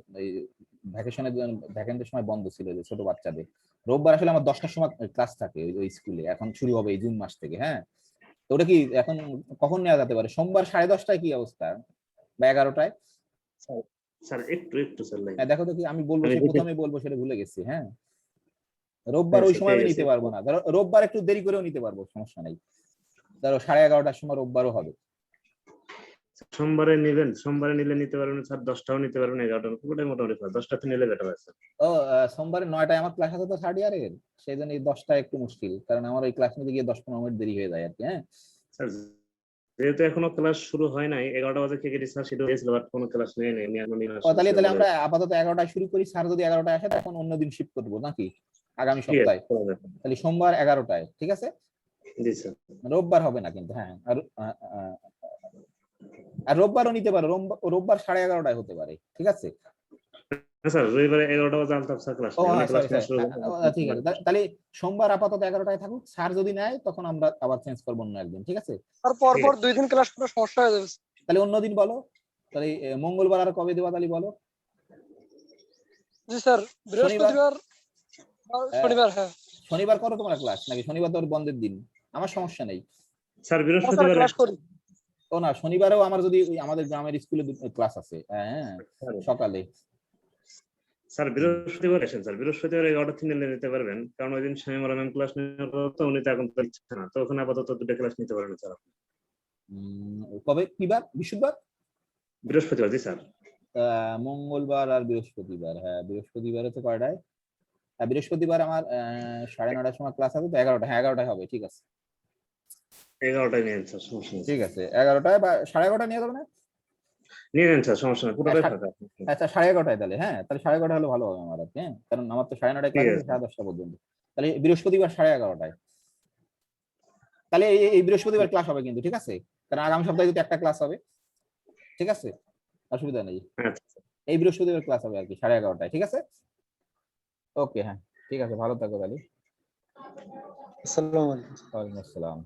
ভ্যাকেন্সির সময় বন্ধ ছিল, যে ছোট বাচ্চাদের রোববার আসলে আমার 10টার সময় ক্লাস থাকে ওই স্কুলে, এখন শুরু হবে এই জুন মাস থেকে। হ্যাঁ, তো ওটা কি এখন কখন নেওয়া যেতে পারে? সোমবার 10:30টায় কি অবস্থা, বা 11টায়? স্যার একটু স্যার লাইন। হ্যাঁ দেখো তো কি, আমি বলবো আমি সে প্রথমে বলবো সেটা ভুলে গেছি। হ্যাঁ, রোববার ওই স্যার সময় পেয়ে আমি গেছি। নিতে পারবো না, ধরো রোববার একটু দেরি করেও নিতে পারবো, সমস্যা নেই। ধরো 11:30টার সময় রোববারও হবে। সোমবারে নিবেন, সোমবারে নিলে নিতে পারবেন স্যার, 10টাও নিতে পারবেন, 11টা, পুরোটাই মোটামুটি 10টাতে নিলে বেটার আছে। ও সোমবারে 9টায় আমার ক্লাস আছে তো থার্ড ইয়ারের, সেই জন্য এই 10টা একটু মুশকিল, কারণ আমার ওই ক্লাস নিতে গিয়ে 10-15 মিনিট দেরি হয়ে যায় আর কি। হ্যাঁ স্যার যেহেতু এখনো ক্লাস শুরু হয় নাই, 11টা বাজে থেকে স্যার শিডিউল দিয়েছিল, বাট কোনো ক্লাস নেই নাই, আমি এখন ও তাহলে আমরা আপাতত 11টায় শুরু করি, স্যার যদি 11টায় আসে তখন অন্য দিন শিফট করবো নাকি আগামী সপ্তাহে। তাহলে সোমবার 11টায়, ঠিক আছে? জি স্যার। রোববার হবে না কিন্তু, হ্যাঁ। আর রোববারও নিতে পারো, রোববার 11:30টায় হতে পারে, ঠিক আছে? স্যার রবিবারে 11টা বাজে আলতাফ স্যার ক্লাস, ও মানে হ্যাঁ, ক্লাস sorry, শুরু sorry, ঠিক আছে। তাহলে সোমবার আপাতত 11টায় থাকুক, স্যার যদি নেয় তখন আমরা আবার চেঞ্জ করবো অন্য একদিন, ঠিক আছে? আর পরপর 2 দিন ক্লাস করে সমস্যা হয়ে যাবে। তাহলে অন্য দিন বলো, তাহলে মঙ্গলবার আর কবে দেওয়া তাহলে বলো? জি স্যার, বৃহস্পতিবার শনিবার। হ্যাঁ শনিবার করো তোমার ক্লাস, নাকি শনিবার তো ওর বন্ধের দিন? আমার সমস্যা নেই স্যার, বৃহস্পতিবার ক্লাস করি। ও না, শনিবারেও আমার যদি আমাদের গ্রামের স্কুলে ক্লাস আছে, হ্যাঁ সকালে। স্যার বৃহস্পতিবার আসেন স্যার, বৃহস্পতিবার 11টা থেকে নিতে পারবেন, কারণ ওই দিন শামিমা ম্যাম ক্লাস নেওয়ার কথা, উনি তো এখন তো ইচ্ছা না, তো ওখানে আপাতত 2টা ক্লাস নিতে পারবেন স্যার। কবে, কিবার? বৃহস্পতিবার? বৃহস্পতিবার, জি স্যার। মঙ্গলবার আর বৃহস্পতিবার, হ্যাঁ বৃহস্পতিবারে তো কয়টায়? হ্যাঁ বৃহস্পতিবার আমার 9:30টার সময় ক্লাস আছে তো, 11টা, হ্যাঁ 11টায় হবে, ঠিক আছে। 11টায় নিয়ে স্যার, সমস্যা নেই। ঠিক আছে 11টায় বা 11:30 নিয়ে যাবে না? নিয়ে নেন স্যার, সমস্যা নেই, পুরোটাই ফাঁকা। আচ্ছা 11:30 তাহলে, হ্যাঁ তাহলে 11:30 হলে ভালো হবে আমার আর কি, হ্যাঁ কারণ আমার তো 9:30টায় ক্লাস আছে 10:30টা পর্যন্ত। তাহলে বৃহস্পতিবার 11:30টায়, তাহলে এই বৃহস্পতিবার ক্লাস হবে কিন্তু, ঠিক আছে? কারণ আগামী সপ্তাহে যদি একটা ক্লাস হবে, ঠিক আছে, অসুবিধা নেই। আচ্ছা এই বৃহস্পতিবার ক্লাস হবে আর কি 11:30টায়, ঠিক আছে? ওকে, হ্যাঁ ঠিক আছে, ভালো থাকো তাহলে। আসসালামু আলাইকুম। ওয়ালাইকুম আসসালাম।